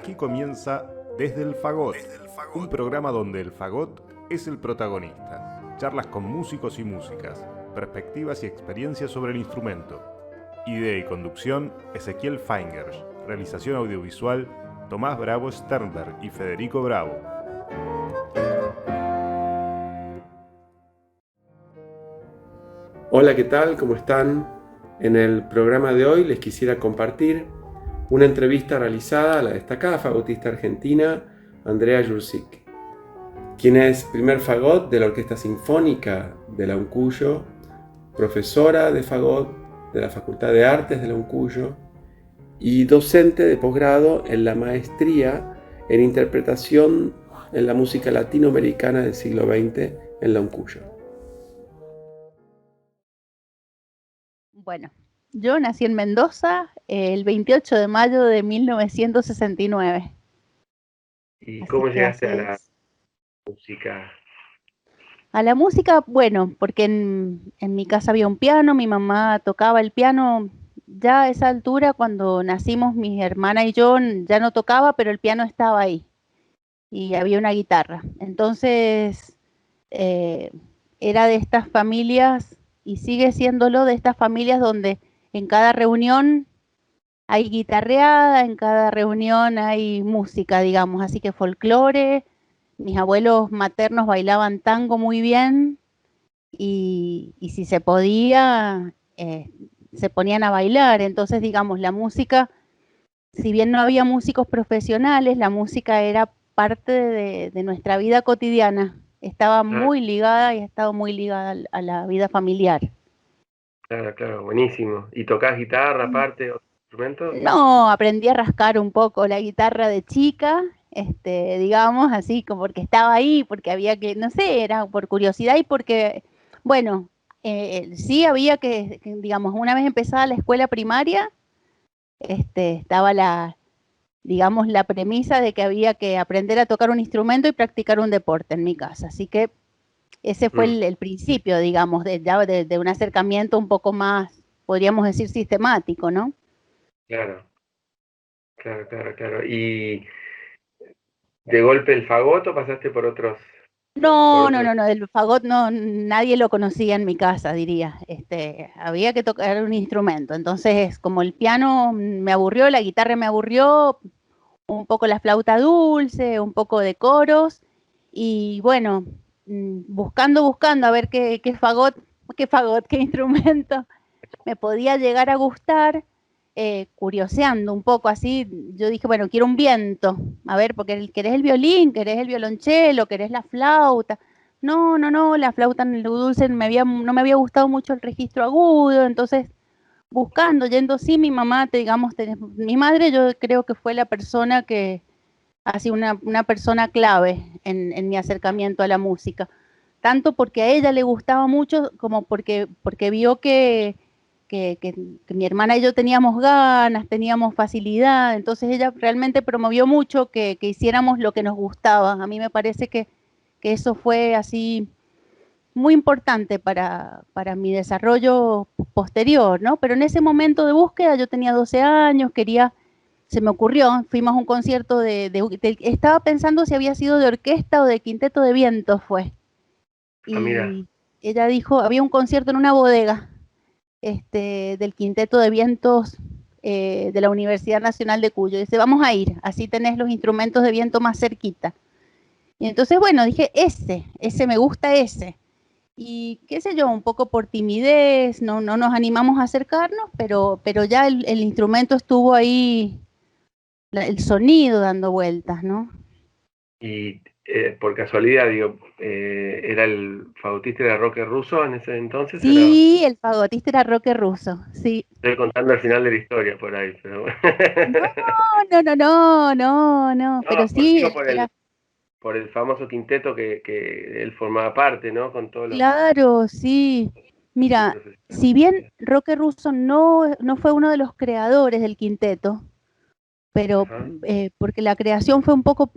Aquí comienza Desde el Fagot, un programa donde el fagot es el protagonista. Charlas con músicos y músicas, perspectivas y experiencias sobre el instrumento. Idea y conducción, Ezequiel Feingers. Realización audiovisual, Tomás Bravo Sternberg y Federico Bravo. Hola, ¿qué tal? ¿Cómo están? En el programa de hoy les quisiera compartir una entrevista realizada a la destacada fagotista argentina Andrea Jurczyk, quien es primer fagot de la Orquesta Sinfónica de la UNCUYO, profesora de fagot de la Facultad de Artes de la UNCUYO y docente de posgrado en la maestría en interpretación en la música latinoamericana del siglo XX en la UNCUYO. Bueno, yo nací en Mendoza el 28 de mayo de 1969. ¿Y cómo llegaste a la música? A la música, bueno, porque en mi casa había un piano, mi mamá tocaba el piano. Ya a esa altura, cuando nacimos, mi hermana y yo, ya no tocaba, pero el piano estaba ahí. Y había una guitarra. Entonces, era de estas familias, y sigue siéndolo, de estas familias donde en cada reunión hay guitarreada, en cada reunión hay música, digamos, así que folclore. Mis abuelos maternos bailaban tango muy bien y si se podía, se ponían a bailar. Entonces, digamos, la música, si bien no había músicos profesionales, la música era parte de nuestra vida cotidiana. Estaba muy ligada y ha estado muy ligada a la vida familiar. Claro, buenísimo. ¿Y tocás guitarra aparte, otro instrumento? No, aprendí a rascar un poco la guitarra de chica, digamos, así como porque estaba ahí, porque había que, no sé, era por curiosidad y porque, bueno, sí había que, digamos, una vez empezada la escuela primaria, estaba digamos, la premisa de que había que aprender a tocar un instrumento y practicar un deporte en mi casa. Así que ese fue el principio, digamos, de un acercamiento un poco más, podríamos decir, sistemático, ¿no? Claro. ¿Y de golpe el fagot o pasaste por otros? No, el fagot no, nadie lo conocía en mi casa, diría. Había que tocar un instrumento. Entonces, como el piano me aburrió, la guitarra me aburrió, un poco la flauta dulce, un poco de coros, y bueno, buscando a ver qué instrumento me podía llegar a gustar, curioseando un poco así. Yo dije, bueno, quiero un viento, a ver, porque querés el violín, querés el violonchelo, querés la flauta. No, la flauta dulce no me había gustado mucho el registro agudo. Entonces, buscando, yendo, sí, mi mamá, digamos, mi madre, yo creo que fue la persona que, así una persona clave en mi acercamiento a la música, tanto porque a ella le gustaba mucho como porque vio que mi hermana y yo teníamos ganas, teníamos facilidad. Entonces ella realmente promovió mucho que hiciéramos lo que nos gustaba. A mí me parece que eso fue así muy importante para mi desarrollo posterior, ¿no? Pero en ese momento de búsqueda, yo tenía 12 años, se me ocurrió, fuimos a un concierto estaba pensando si había sido de orquesta o de quinteto de vientos fue. Mira. Y ella dijo, había un concierto en una bodega, del quinteto de vientos de la Universidad Nacional de Cuyo. Dice, vamos a ir, así tenés los instrumentos de viento más cerquita. Y entonces, bueno, dije, ese me gusta ese. Y qué sé yo, un poco por timidez, no nos animamos a acercarnos, pero ya el instrumento estuvo ahí, el sonido dando vueltas, ¿no? Y por casualidad, digo, ¿era el fagotista de Roque Russo en ese entonces? Sí, el fagotista era Roque Russo, sí. Estoy contando el final de la historia por ahí, pero No, pero sí, digo por el famoso quinteto que él formaba parte, ¿no? Con todos los claro, sí. Mira, si bien Roque Russo no fue uno de los creadores del quinteto, pero porque la creación fue un poco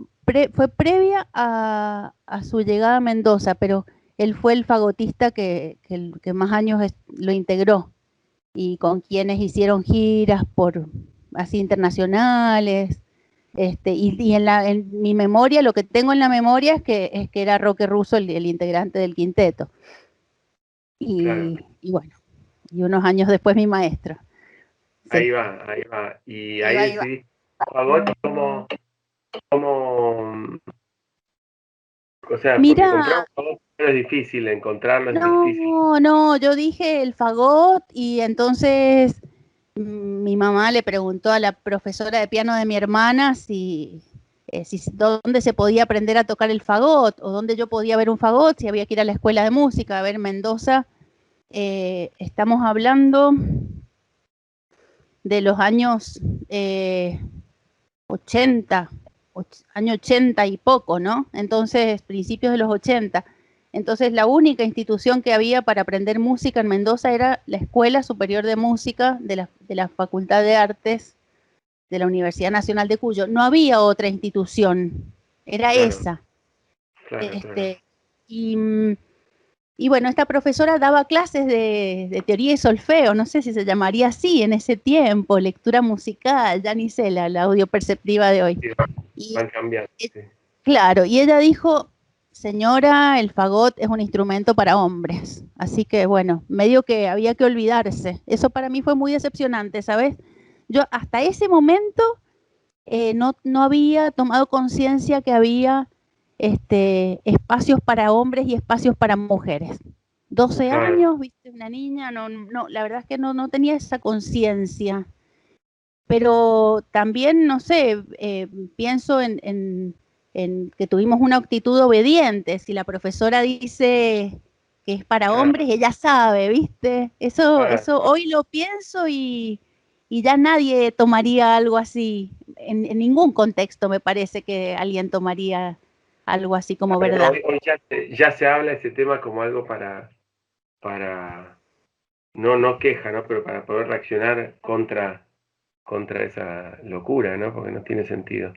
fue previa a su llegada a Mendoza, pero él fue el fagotista que más años lo integró y con quienes hicieron giras así internacionales. Y en mi memoria, lo que tengo en la memoria es que era Roque Russo el integrante del quinteto. Claro. Y bueno, y unos años después mi maestro. Sí. Ahí va, ahí va. Y Ahí ahí va. decidí, fagot, ¿cómo, o sea, porque comprar Mira, un fagot es difícil, encontrarlo es difícil. no, yo dije el fagot y entonces mi mamá le preguntó a la profesora de piano de mi hermana dónde se podía aprender a tocar el fagot o dónde yo podía ver un fagot, si había que ir a la escuela de música. A ver, Mendoza, estamos hablando de los años 80, año 80 y poco, ¿no? Entonces, principios de los 80. Entonces, la única institución que había para aprender música en Mendoza era la Escuela Superior de Música de la Facultad de Artes de la Universidad Nacional de Cuyo. No había otra institución, era Claro, esa. claro, claro. Y bueno, esta profesora daba clases de teoría y solfeo, no sé si se llamaría así en ese tiempo, lectura musical, ya ni sé la audio perceptiva de hoy. Sí, Y van cambiando, sí. claro, y ella dijo, señora, el fagot es un instrumento para hombres, así que bueno, medio que había que olvidarse. Eso para mí fue muy decepcionante, ¿sabes? Yo hasta ese momento no había tomado conciencia que había espacios para hombres y espacios para mujeres. 12 Claro. años, viste, una niña, no, la verdad es que no tenía esa conciencia. Pero también, no sé, pienso en que tuvimos una actitud obediente. Si la profesora dice que es para hombres, ella sabe, ¿viste? Eso hoy lo pienso y ya nadie tomaría algo así. En ningún contexto me parece que alguien tomaría algo así como verdad. Hoy ya se habla ese tema como algo para no queja, ¿no? Pero para poder reaccionar contra esa locura, ¿no? Porque no tiene sentido.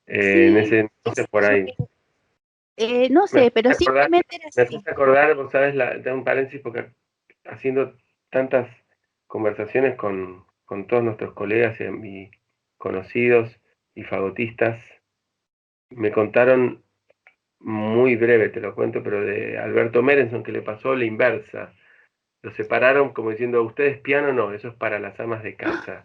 En ese entonces por ahí. No sé, pero simplemente era Me así. haces acordar, vos sabes, de un paréntesis, porque haciendo tantas conversaciones con todos nuestros colegas y conocidos y fagotistas, me contaron muy breve, te lo cuento, pero de Alberto Merenson, que le pasó la inversa. Lo separaron como diciendo, ustedes piano no, eso es para las amas de casa.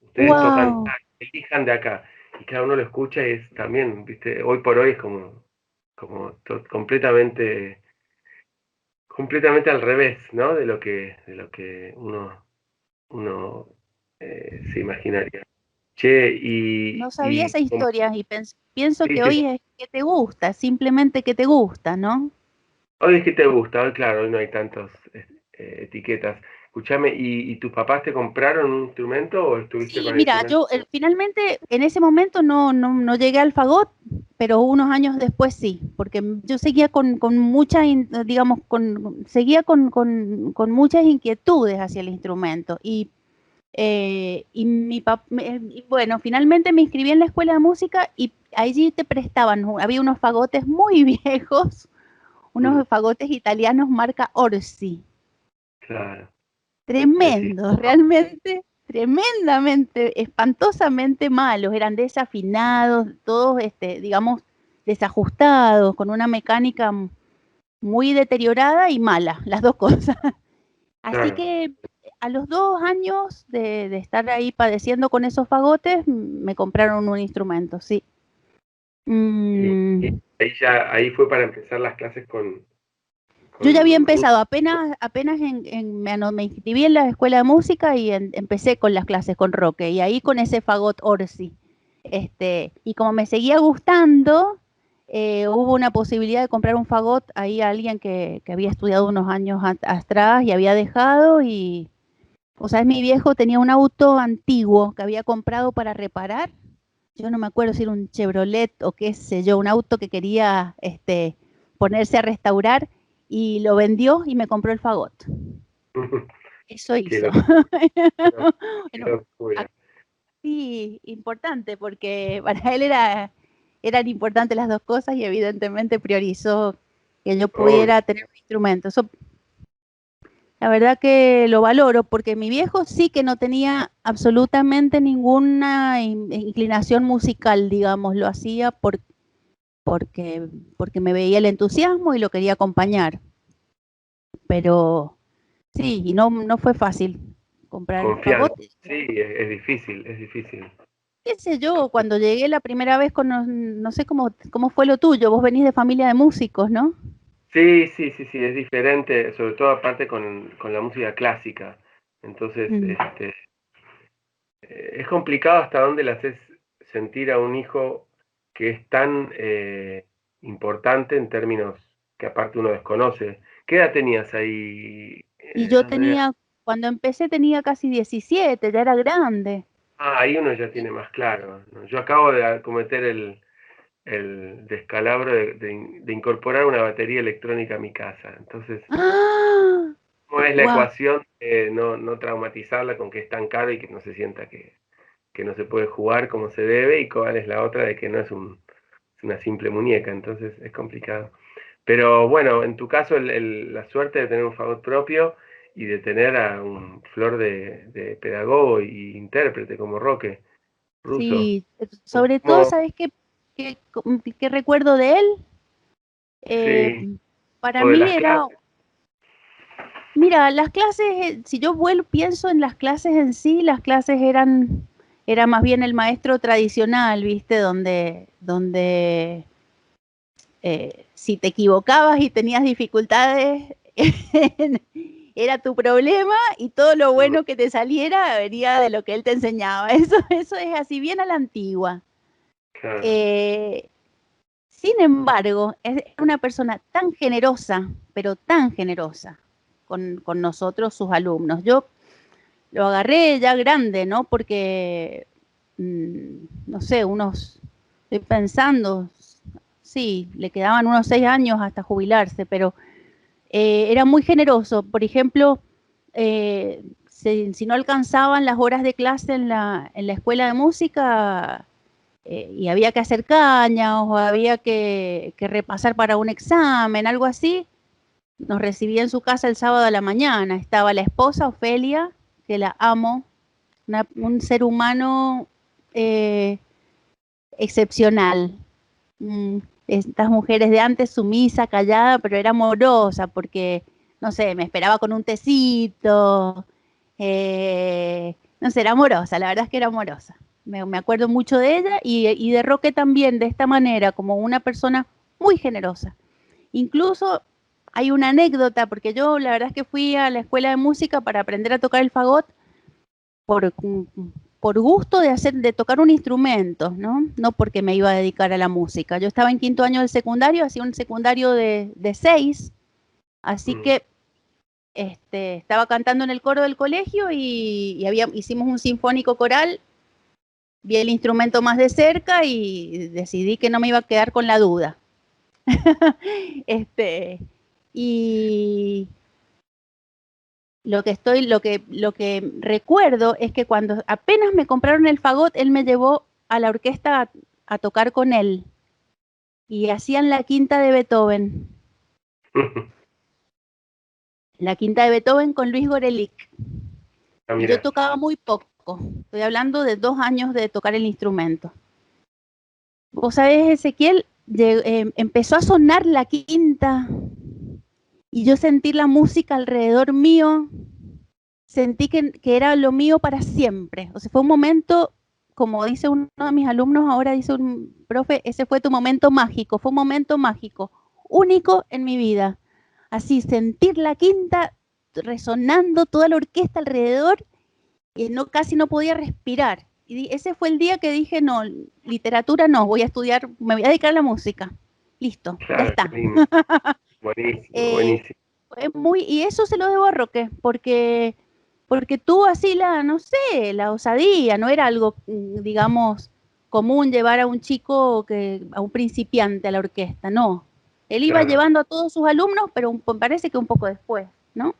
Ustedes tocan, Wow. elijan de acá. Y cada uno lo escucha y es también, viste, hoy por hoy es como completamente al revés, ¿no? De lo que uno se imaginaría. Che, No sabía esa historia y pienso sí, que sí, hoy es que te gusta, simplemente que te gusta, ¿no? hoy es que te gusta, hoy claro, hoy no hay tantas etiquetas. Escúchame, ¿y tus papás te compraron un instrumento o estuviste Sí, con el mira, instrumento? yo finalmente en ese momento no llegué al fagot, pero unos años después sí, porque yo seguía con muchas, digamos, seguía con muchas inquietudes hacia el instrumento. Y bueno, finalmente me inscribí en la escuela de música y allí te prestaban, había unos fagotes muy viejos, unos fagotes italianos marca Orsi, Claro, sí, tremendos, realmente, tremendamente, espantosamente malos, eran desafinados, todos, digamos, desajustados, con una mecánica muy deteriorada y mala, las dos cosas. Así claro. que a los 2 años de estar ahí padeciendo con esos fagotes, me compraron un instrumento, sí. Y Mm, ahí fue para empezar las clases Yo ya había Ruth. empezado, apenas me inscribí en la escuela de música y empecé con las clases con Roque, y ahí con ese fagot Orsi. Y como me seguía gustando, hubo una posibilidad de comprar un fagot ahí a alguien que había estudiado unos años atrás y había dejado, o sea, mi viejo tenía un auto antiguo que había comprado para reparar. Yo no me acuerdo si era un Chevrolet o qué sé yo, un auto que quería ponerse a restaurar y lo vendió y me compró el fagot. Eso Qué hizo. qué Bueno, locura. sí, importante porque para él eran importantes las dos cosas y evidentemente priorizó que yo Obvio. pudiera tener un instrumento. Eso La verdad que lo valoro porque mi viejo sí que no tenía absolutamente ninguna inclinación musical, digamos, lo hacía porque, porque me veía el entusiasmo y lo quería acompañar. Pero sí, y no fue fácil comprar el fagot. Confianza. Sí, es difícil, es difícil. Qué sé yo, cuando llegué la primera vez con, no sé cómo fue lo tuyo, vos venís de familia de músicos, ¿no? Sí, sí, sí, sí, es diferente, sobre todo aparte con la música clásica. Entonces, Mm. es complicado hasta dónde le haces sentir a un hijo que es tan importante en términos que aparte uno desconoce. ¿Qué edad tenías ahí, Y yo Andrea? tenía, cuando empecé tenía casi 17, ya era grande. Ah, ahí uno ya tiene más claro, ¿no? Yo acabo de cometer el descalabro de incorporar una batería electrónica a mi casa. Entonces, ¡Ah! ¿cómo es la ¡Guau! ecuación? No traumatizarla con que es tan caro y que no se sienta que no se puede jugar como se debe, y cuál es la otra de que no es una simple muñeca, entonces es complicado. Pero bueno, en tu caso la suerte de tener un fagot propio y de tener a un flor de pedagogo y intérprete como Roque Russo. Sí, sobre todo, ¿Cómo? ¿sabes qué recuerdo de él? Eh, Sí, para o de mí las era, clases. mira, las clases, si yo pienso en las clases en sí, las clases era más bien el maestro tradicional, ¿viste? Donde si te equivocabas y tenías dificultades, era tu problema y todo lo Mm, bueno que te saliera venía de lo que él te enseñaba. Eso es así bien a la antigua. claro. Eh, Sin embargo, es una persona tan generosa, pero tan generosa con nosotros, sus alumnos. Yo lo agarré ya grande, ¿no? Porque, no sé, estoy pensando, sí, le quedaban unos 6 años hasta jubilarse, pero era muy generoso. Por ejemplo, si no alcanzaban las horas de clase en la escuela de música, y había que hacer cañas o había que repasar para un examen, algo así, nos recibía en su casa el sábado a la mañana. Estaba la esposa, Ofelia, que la amo, un ser humano eh, excepcional. Mm, Estas mujeres de antes, sumisa, callada, pero era amorosa porque, no sé, me esperaba con un tecito, no sé, era amorosa, la verdad es que era amorosa. Me acuerdo mucho de ella y de Roque también, de esta manera, como una persona muy generosa. Incluso hay una anécdota, porque yo la verdad es que fui a la escuela de música para aprender a tocar el fagot por, por gusto de tocar un instrumento, ¿no? No porque me iba a dedicar a la música. Yo estaba en quinto año del secundario, hacía un secundario de 6, así Mm. que estaba cantando en el coro del colegio hicimos un sinfónico coral, vi el instrumento más de cerca y decidí que no me iba a quedar con la duda. este, y, lo que recuerdo es que cuando apenas me compraron el fagot, él me llevó a la orquesta a tocar con él y hacían la quinta de Beethoven, la quinta de Beethoven con Luis Gorelick. Ah, Y yo mira. tocaba muy poco, estoy hablando de 2 años de tocar el instrumento. Vos sabés, Ezequiel, empezó a sonar la quinta y yo sentí la música alrededor mío, sentí que era lo mío para siempre. O sea, fue un momento, como dice uno de mis alumnos, ahora dice un profe, ese fue tu momento mágico, fue un momento mágico, único en mi vida. Así, sentir la quinta resonando, toda la orquesta alrededor, y casi no podía respirar. Y ese fue el día que dije, no, literatura no, voy a estudiar, me voy a dedicar a la música. Listo, ya Claro, qué está. lindo. Buenísimo, Eh, buenísimo. y eso se lo debo a Roque, porque tuvo así no sé, la osadía, no era algo, digamos, común llevar a un chico, a un principiante a la orquesta, no. Él iba Claro. llevando a todos sus alumnos, pero parece que un poco después, ¿no?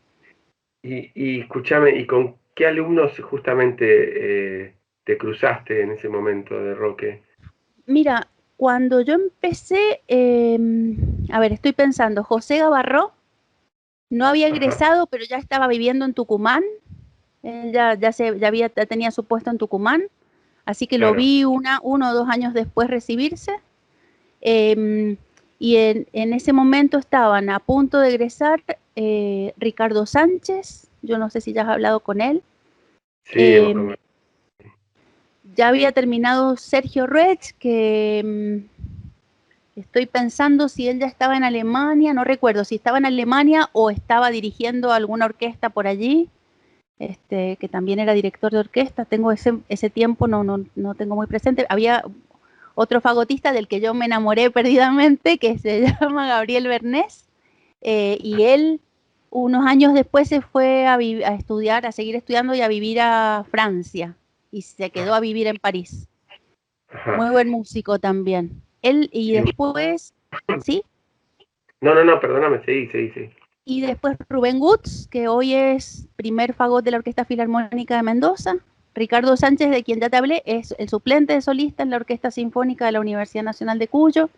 Y escúchame, ¿y con qué alumnos justamente te cruzaste en ese momento de Roque? Mira, cuando yo empecé, a ver, estoy pensando, José Gavarró, no había egresado, pero ya estaba viviendo en Tucumán. Él ya tenía su puesto en Tucumán, así que lo Claro. vi 1 o 2 años después recibirse. Y en ese momento estaban a punto de egresar Ricardo Sánchez, yo no sé si ya has hablado con él. Sí, hemos conversado. Ya había terminado Sergio Rech, que estoy pensando si él ya estaba en Alemania, no recuerdo si estaba en Alemania o estaba dirigiendo alguna orquesta por allí, que también era director de orquesta. Tengo ese tiempo, no tengo muy presente. Había otro fagotista del que yo me enamoré perdidamente, que se llama Gabriel Bernés, y él unos años después se fue a estudiar, a seguir estudiando y a vivir a Francia, y se quedó a vivir en París. Ajá. Muy buen músico también. Él, y después, ¿sí? No, perdóname, seguí. Y después Rubén Woods, que hoy es primer fagot de la Orquesta Filarmónica de Mendoza. Ricardo Sánchez, de quien ya te hablé, es el suplente de solista en la Orquesta Sinfónica de la Universidad Nacional de Cuyo.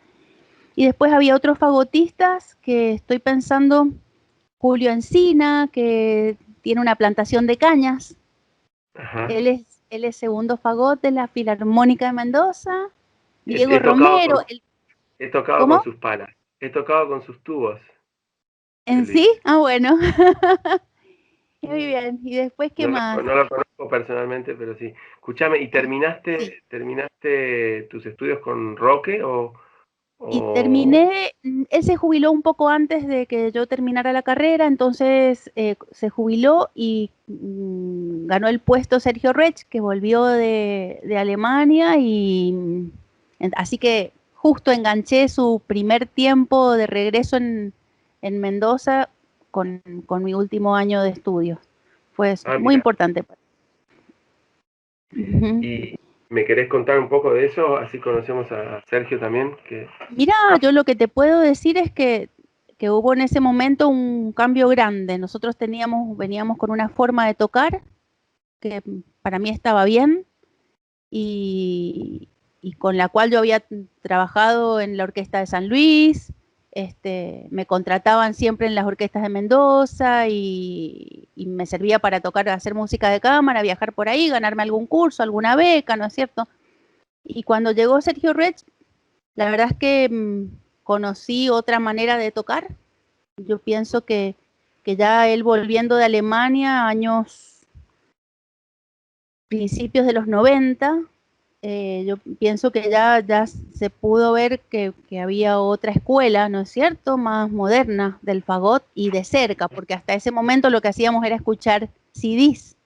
Y después había otros fagotistas que estoy pensando, Julio Encina, que tiene una plantación de cañas. Ajá. Él es segundo fagot de la Filarmónica de Mendoza. Diego He tocado Romero. he tocado ¿Cómo? con sus palas, he tocado con sus tubos. ¿En sí? Ah, bueno. Muy bien. ¿Y después qué más? No lo conozco personalmente, pero sí. Escúchame, ¿y Sí. terminaste tus estudios con Roque Y o... terminé, él se jubiló un poco antes de que yo terminara la carrera, entonces se jubiló y ganó el puesto Sergio Rech, que volvió de Alemania, y así que justo enganché su primer tiempo de regreso en Mendoza con mi último año de estudios. Fue muy Mira, importante. Ujú. ¿y me querés contar un poco de eso? Así conocemos a Sergio también, que... Mira, yo lo que te puedo decir es que hubo en ese momento un cambio grande. Nosotros veníamos con una forma de tocar que para mí estaba bien, y, y con la cual yo había trabajado en la Orquesta de San Luis. Me contrataban siempre en las orquestas de Mendoza, y me servía para tocar, hacer música de cámara, viajar por ahí, ganarme algún curso, alguna beca, ¿no es cierto? Y cuando llegó Sergio Rech, la verdad es que conocí otra manera de tocar. Yo pienso que ya él, volviendo de Alemania, principios de los 90, yo pienso que ya se pudo ver que había otra escuela, ¿no es cierto?, más moderna del fagot y de cerca, porque hasta ese momento lo que hacíamos era escuchar CDs,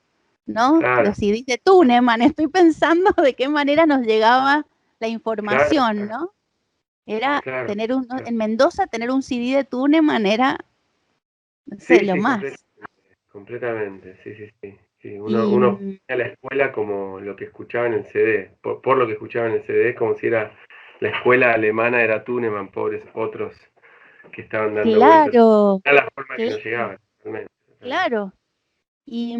¿no? Claro, Los CDs de Tuneman. Estoy pensando de qué manera nos llegaba la claro, información, ¿no? Era claro. en Mendoza, tener un CD de Tuneman era, no sé, Sí, lo sí, más. completamente, sí. Sí, Y uno a la escuela como lo que escuchaba en el CD, por lo que escuchaba en el CD, como si era la escuela alemana era Tuneman, pobres otros que estaban dando vueltas. claro, Era la forma que nos claro, llegaba, totalmente. claro. Y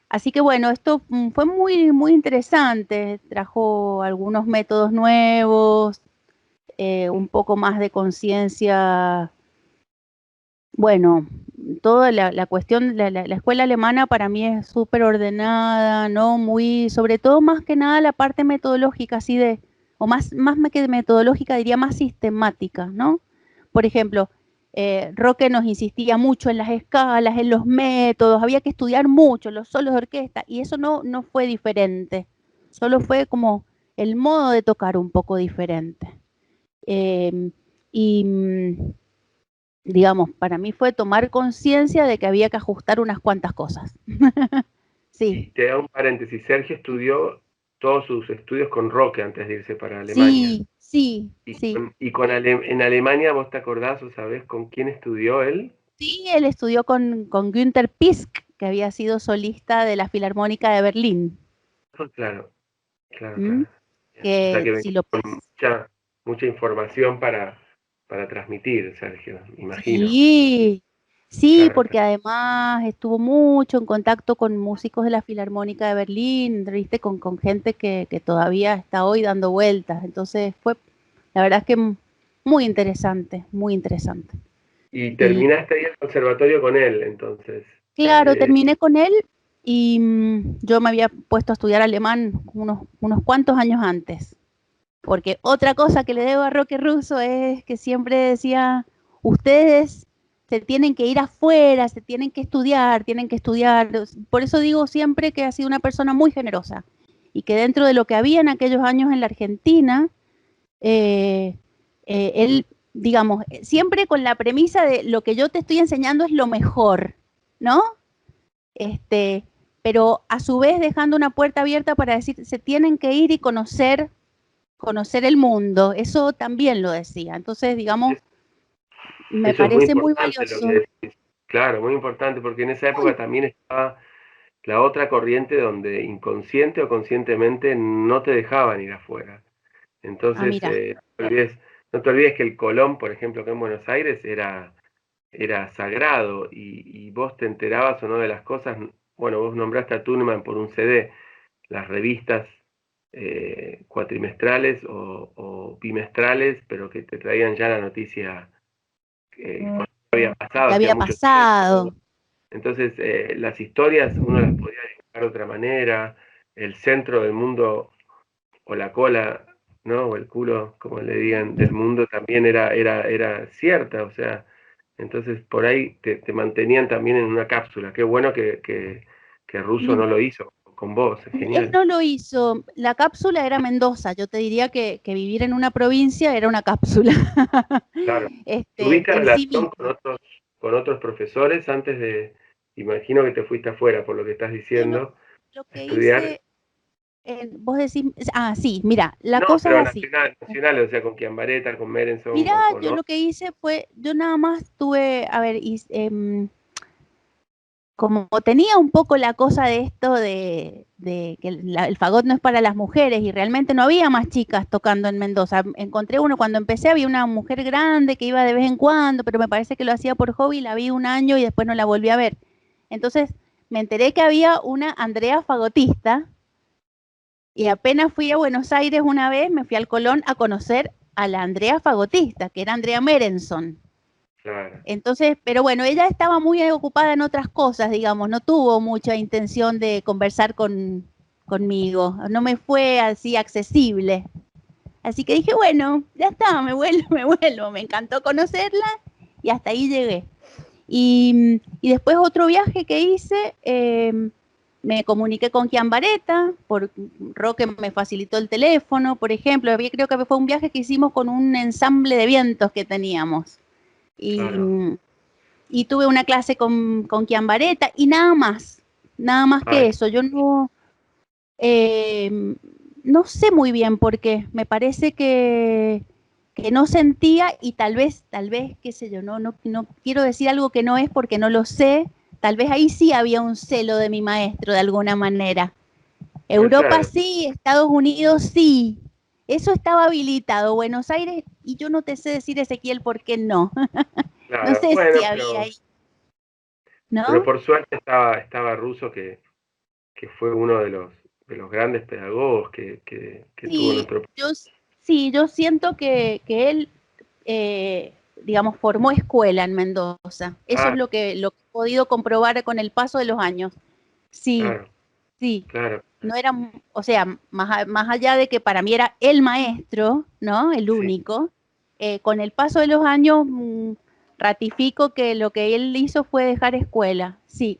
así que bueno, esto fue muy, muy interesante. Trajo algunos métodos nuevos, un poco más de conciencia. Bueno, toda la cuestión, la escuela alemana para mí es súper ordenada, ¿no? Muy, sobre todo, más que nada la parte metodológica, así o más que metodológica, diría más sistemática, ¿no? Por ejemplo, Roque nos insistía mucho en las escalas, en los métodos, había que estudiar mucho los solos de orquesta, y eso no fue diferente, solo fue como el modo de tocar un poco diferente. Eh, y digamos, para mí fue tomar conciencia de que había que ajustar unas cuantas cosas. Sí, Y te da un paréntesis, Sergio estudió todos sus estudios con Roque antes de irse para Alemania. sí, sí, sí. En Alemania, ¿vos te acordás o sabés con quién estudió él? Sí, él estudió con Günter Pisk, que había sido solista de la Filarmónica de Berlín. Claro, ¿Mm? O sea Que que si venía lo con mucha información para transmitir, Sergio, imagino. Sí, sí, Claro, porque además estuvo mucho en contacto con músicos de la Filarmónica de Berlín, ¿viste? Con gente que todavía está hoy dando vueltas. Entonces fue, la verdad es que muy interesante, muy interesante. Y Y terminaste ahí el conservatorio con él, entonces. claro, terminé con él y yo me había puesto a estudiar alemán unos cuantos años antes. Porque otra cosa que le debo a Roque Russo es que siempre decía, ustedes se tienen que ir afuera, se tienen que estudiar, tienen que estudiar. Por eso digo siempre que ha sido una persona muy generosa y que dentro de lo que había en aquellos años en la Argentina, él, digamos, siempre con la premisa de lo que yo te estoy enseñando es lo mejor, ¿no? Este, pero a su vez dejando una puerta abierta para decir, se tienen que ir y conocer el mundo, eso también lo decía. Entonces, digamos, me Eso es muy parece muy importante lo valioso. que decís. Claro, muy importante, porque en esa época también estaba la otra corriente donde inconsciente o conscientemente no te dejaban ir afuera. Ah, Entonces, mira, no te olvides que el Colón, por ejemplo, acá en Buenos Aires, era sagrado y vos te enterabas o no de las cosas. Bueno, vos nombraste a Tuneman por un CD, las revistas cuatrimestrales o bimestrales, pero que te traían ya la noticia cuando había pasado, que hacía había mucho tiempo. pasado. Entonces, las historias uno las podía dibujar de otra manera, el centro del mundo o la cola, ¿no? O el culo, como le digan, del mundo también era cierta, o sea, entonces por ahí te mantenían también en una cápsula. Qué bueno que Russo no lo hizo con vos, es Él genial. no lo hizo, la cápsula era Mendoza, yo te diría que vivir en una provincia era una cápsula, Claro. ¿Tuviste en sí relación misma. con otros profesores antes de, imagino que te fuiste afuera por lo que estás Yo diciendo, lo a que estudiar? hice, vos decís, sí, mira, la No, cosa pero es así. nacionales, o sea, con Chiambaretta, con Merenson, Mira, con yo Colón. lo que hice fue, yo nada más tuve, a ver, como tenía un poco la cosa de esto de que el fagot no es para las mujeres y realmente no había más chicas tocando en Mendoza. Encontré uno, cuando empecé había una mujer grande que iba de vez en cuando, pero me parece que lo hacía por hobby, la vi un año y después no la volví a ver. Entonces me enteré que había una Andrea fagotista y apenas fui a Buenos Aires una vez, me fui al Colón a conocer a la Andrea fagotista, que era Andrea Merenson. Claro. Entonces, pero bueno, ella estaba muy ocupada en otras cosas, digamos, no tuvo mucha intención de conversar conmigo, no me fue así accesible. Así que dije, bueno, ya está, me encantó conocerla y hasta ahí llegué. Y después otro viaje que hice, me comuniqué con Chiambaretta, por Roque me facilitó el teléfono, por ejemplo, creo que fue un viaje que hicimos con un ensamble de vientos que teníamos. Y, Claro. y tuve una clase con Chiambaretta y nada más que Ay, eso. Yo no sé muy bien por qué, me parece que no sentía y tal vez, qué sé yo, no quiero decir algo que no es porque no lo sé, tal vez ahí sí había un celo de mi maestro de alguna manera. puede Europa ser. sí, Estados Unidos sí, eso estaba habilitado, Buenos Aires, y yo no te sé decir, Ezequiel, por qué no. No Claro. sé Bueno, si había ahí, pero ¿no? por suerte estaba Russo, que fue uno de los grandes pedagogos que tuvo Sí, nuestro país. yo siento que él, digamos, formó escuela en Mendoza. Eso es Ah, lo que he podido comprobar con el paso de los años. Sí, claro, sí. claro. No era, o sea, más allá de que para mí era el maestro, ¿no? El Sí. único, con el paso de los años ratifico que lo que él hizo fue dejar escuela. Sí,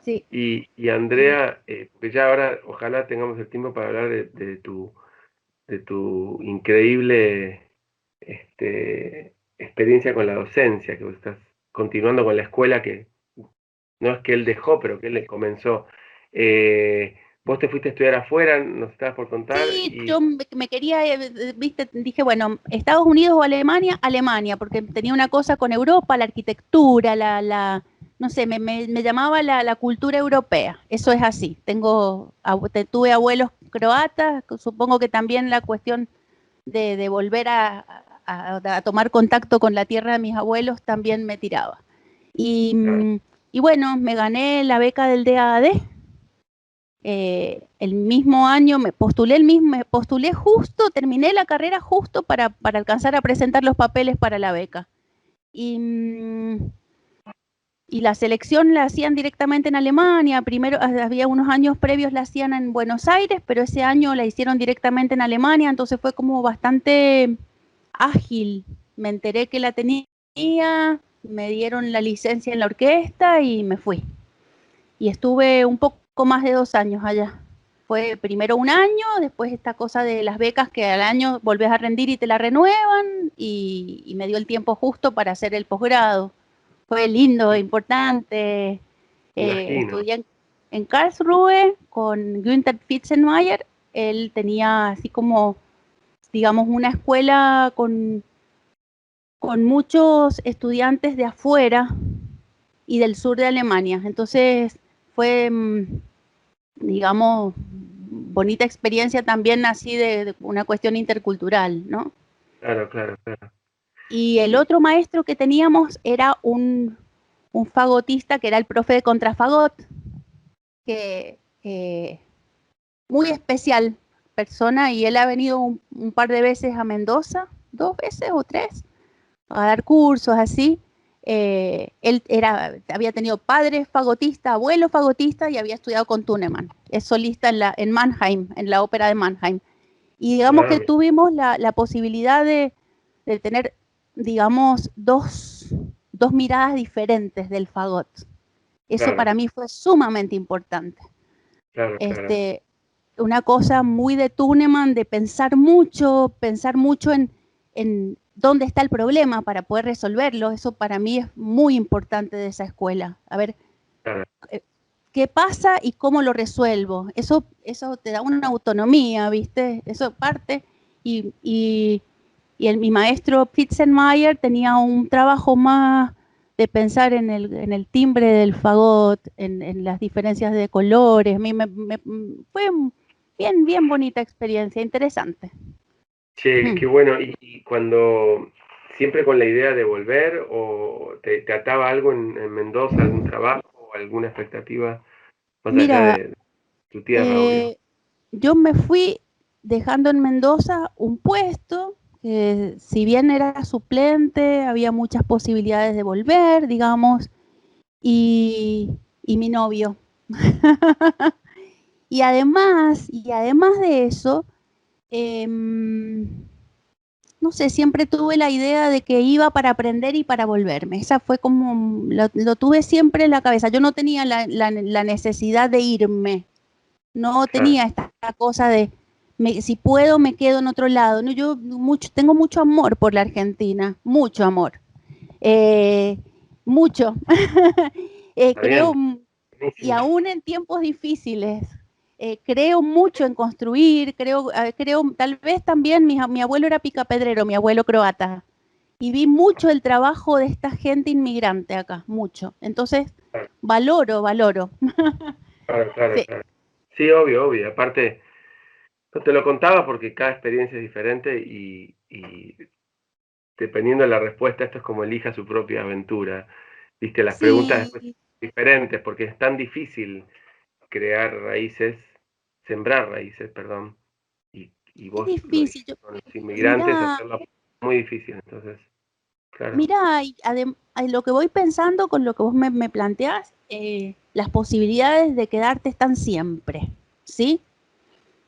sí. Y Y Andrea, porque ya ahora ojalá tengamos el tiempo para hablar de tu increíble experiencia con la docencia, que vos estás continuando con la escuela que no es que él dejó, pero que él le comenzó. Vos te fuiste a estudiar afuera, nos estabas por contar, sí, y yo me quería, viste, dije, bueno, Estados Unidos o Alemania, Alemania, porque tenía una cosa con Europa, la arquitectura, no sé, me llamaba la cultura europea, eso es así. Tuve abuelos croatas, supongo que también la cuestión de volver a tomar contacto con la tierra de mis abuelos también me tiraba. Y, claro, y bueno, me gané la beca del DAAD. El mismo año me postulé justo, terminé la carrera justo para alcanzar a presentar los papeles para la beca. Y y la selección la hacían directamente en Alemania. Primero, había unos años previos la hacían en Buenos Aires, pero ese año la hicieron directamente en Alemania, entonces fue como bastante ágil. Me enteré que la tenía, me dieron la licencia en la orquesta y me fui. Y estuve un poco más de 2 años allá. Fue primero un año, después esta cosa de las becas que al año volvés a rendir y te la renuevan, y me dio el tiempo justo para hacer el posgrado. Fue lindo, importante. Imagino. Estudié en Karlsruhe con Günther Fitzenmeier. Él tenía así como, digamos, una escuela con muchos estudiantes de afuera y del sur de Alemania. Entonces fue, digamos, bonita experiencia también así de una cuestión intercultural, ¿no? Claro, claro, claro. Y el otro maestro que teníamos era un fagotista que era el profe de contrafagot, que muy especial persona, y él ha venido un par de veces a Mendoza, 2 veces o 3, a dar cursos así. Él había tenido padre fagotista, abuelo fagotista, y había estudiado con Tunemann. Es solista en Mannheim, en la ópera de Mannheim. Y digamos que tuvimos la posibilidad de tener, digamos, dos miradas diferentes del fagot. Eso Claro, para mí fue sumamente importante. claro, claro. Una cosa muy de Tunemann, de pensar mucho en dónde está el problema para poder resolverlo. Eso para mí es muy importante de esa escuela. A ver, Claro. qué pasa y cómo lo resuelvo. Eso te da una autonomía, ¿viste? Eso parte. Mi maestro Fitzenmeier tenía un trabajo más de pensar en el timbre del fagot, en las diferencias de colores. A mí fue bien bonita experiencia, interesante. Che, qué bueno. Y cuando, siempre con la idea de volver, o te ataba algo en Mendoza, algún trabajo, alguna expectativa, más allá Mira, de tu tierra, obvio? yo me fui dejando en Mendoza un puesto que, si bien era suplente, había muchas posibilidades de volver, digamos, y mi novio. Y además de eso, no sé, siempre tuve la idea de que iba para aprender y para volverme. Esa fue como, lo tuve siempre en la cabeza. Yo no tenía la necesidad de irme, no Claro, tenía esta cosa de, si puedo me quedo en otro lado. No, yo tengo mucho amor por la Argentina, mucho amor. Eh, Mucho. está Creo, bien, y buenísimo. aún en tiempos difíciles, creo mucho en construir, creo tal vez también, mi abuelo era picapedrero, mi abuelo croata, y vi mucho el trabajo de esta gente inmigrante acá, mucho. Entonces, Claro, valoro. claro, claro, Sí, claro. Sí, obvio, obvio. Aparte, no te lo contaba porque cada experiencia es diferente y dependiendo de la respuesta, esto es como elija su propia aventura. Viste, las preguntas después sí, son diferentes porque es tan difícil crear raíces, sembrar raíces, perdón, y es vos lo difícil. dijiste con los inmigrantes, Mira, hacerlo muy difícil. Entonces, claro, mira, lo que voy pensando con lo que vos me planteás, las posibilidades de quedarte están siempre, ¿sí?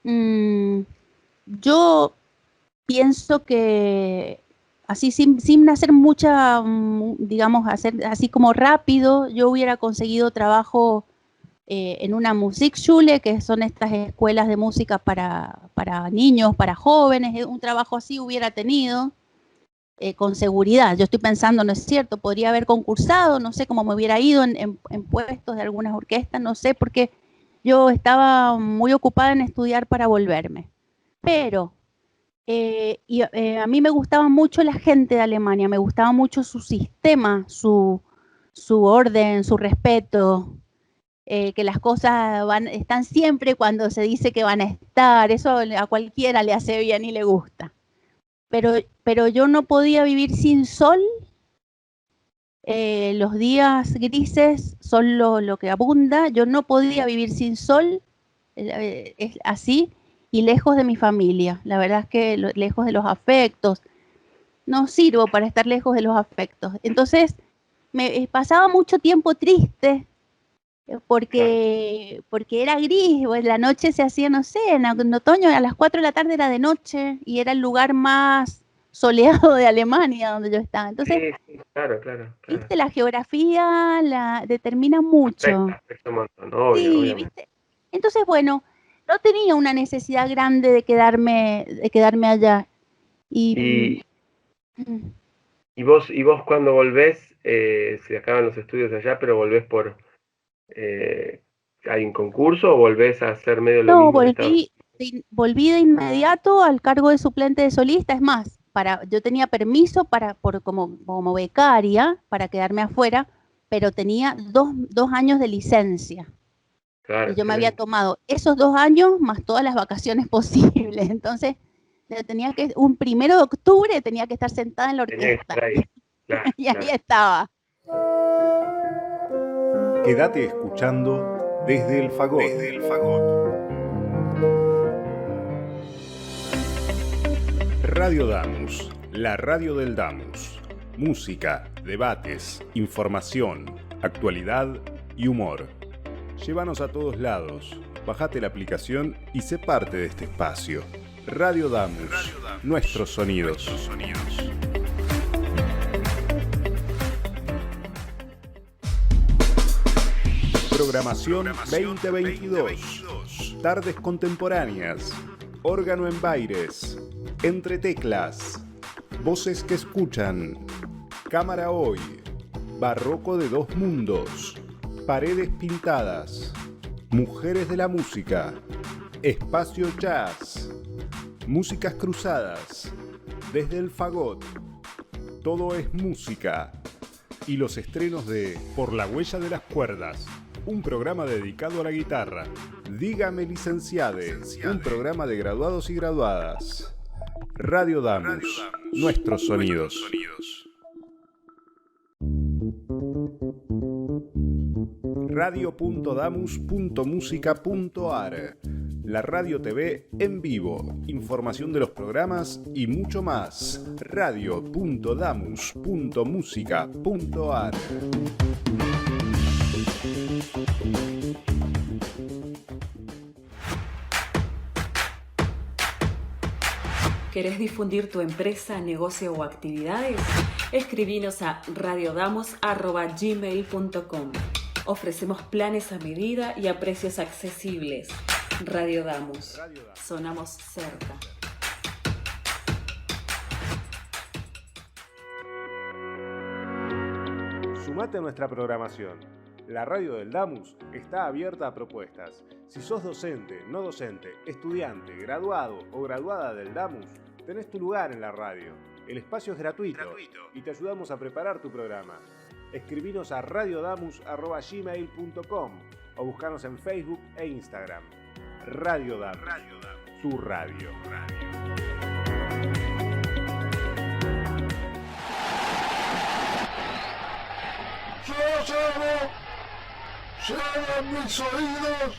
Mm, yo pienso que así sin hacer mucha, digamos, hacer así como rápido, yo hubiera conseguido trabajo en una Musikschule, que son estas escuelas de música para niños, para jóvenes. Un trabajo así hubiera tenido, con seguridad. Yo estoy pensando, no es cierto, podría haber concursado, no sé cómo me hubiera ido en puestos de algunas orquestas, no sé, porque yo estaba muy ocupada en estudiar para volverme. Pero a mí me gustaba mucho la gente de Alemania, me gustaba mucho su sistema, su orden, su respeto, que las cosas están siempre cuando se dice que van a estar. Eso a cualquiera le hace bien y le gusta. Pero yo no podía vivir sin sol. Los días grises son lo que abunda. Yo no podía vivir sin sol, es así, y lejos de mi familia. La verdad es que lejos de los afectos. No sirvo para estar lejos de los afectos. Entonces, me pasaba mucho tiempo triste porque era gris, pues la noche se hacía, no sé, en otoño a las 4 de la tarde era de noche y era el lugar más soleado de Alemania donde yo estaba. Entonces, Sí, claro, claro. viste, la geografía la determina mucho. Afecta un montón, obvio, Sí, obviamente. viste. Entonces, bueno, no tenía una necesidad grande de quedarme allá. Y mm, Y vos cuando volvés, se acaban los estudios allá, pero volvés por ¿hay un concurso o volvés a hacer medio lo no, mismo que estabas? volví de inmediato al cargo de suplente de solista. Es más, yo tenía permiso como becaria para quedarme afuera, pero tenía dos años de licencia. Claro, Y yo me había excelente. tomado esos 2 años más todas las vacaciones posibles. Entonces, un 1 de octubre tenía que estar sentada en la Tenía que orquesta. estar ahí. Claro, Y ahí claro. estaba. Quédate escuchando desde el fagot. Radio Damus, la radio del Damus. Música, debates, información, actualidad y humor. Llévanos a todos lados. Bájate la aplicación y sé parte de este espacio. Radio Damus, nuestros sonidos. Programación 2022. Tardes contemporáneas. Órgano en Baires. Entre teclas. Voces que escuchan. Cámara hoy. Barroco de dos mundos. Paredes pintadas. Mujeres de la música. Espacio jazz. Músicas cruzadas. Desde el fagot. Todo es música. Y los estrenos de Por la huella de las cuerdas. Un programa dedicado a la guitarra. Dígame licenciade, un programa de graduados y graduadas. Radio Damus, nuestros sonidos. Radio.damus.musica.ar. La radio TV en vivo, información de los programas y mucho más. Radio.damus.musica.ar. ¿Querés difundir tu empresa, negocio o actividades? Escribinos a radiodamos@gmail.com. Ofrecemos planes a medida y a precios accesibles. Radio Damus. Sonamos cerca. Sumate a nuestra programación. La radio del Damus está abierta a propuestas. Si sos docente, no docente, estudiante, graduado o graduada del Damus, tenés tu lugar en la radio. El espacio es gratuito y te ayudamos a preparar tu programa. Escribinos a radiodamus@gmail.com o buscanos en Facebook e Instagram. Radio Damus, tu radio. Llega a mis oídos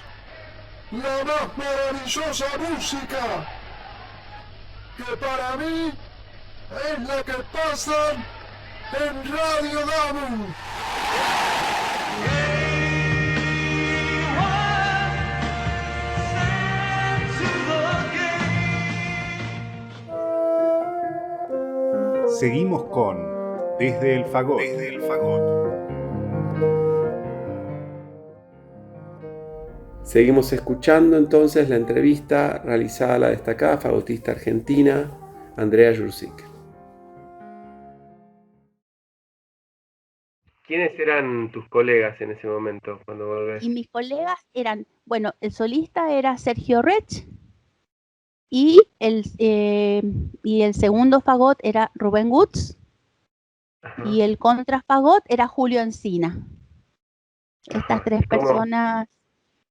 la más maravillosa música, que para mí es la que pasan en Radio Damus. Seguimos con Desde el Fagot. Seguimos escuchando entonces la entrevista realizada a la destacada fagotista argentina Andrea Jurczyk. ¿Quiénes eran tus colegas en ese momento cuando volvés? Y mis colegas eran, bueno, el solista era Sergio Rech y el segundo fagot era Rubén Woods. Ajá. Y el contrafagot era Julio Encina. Estas tres personas.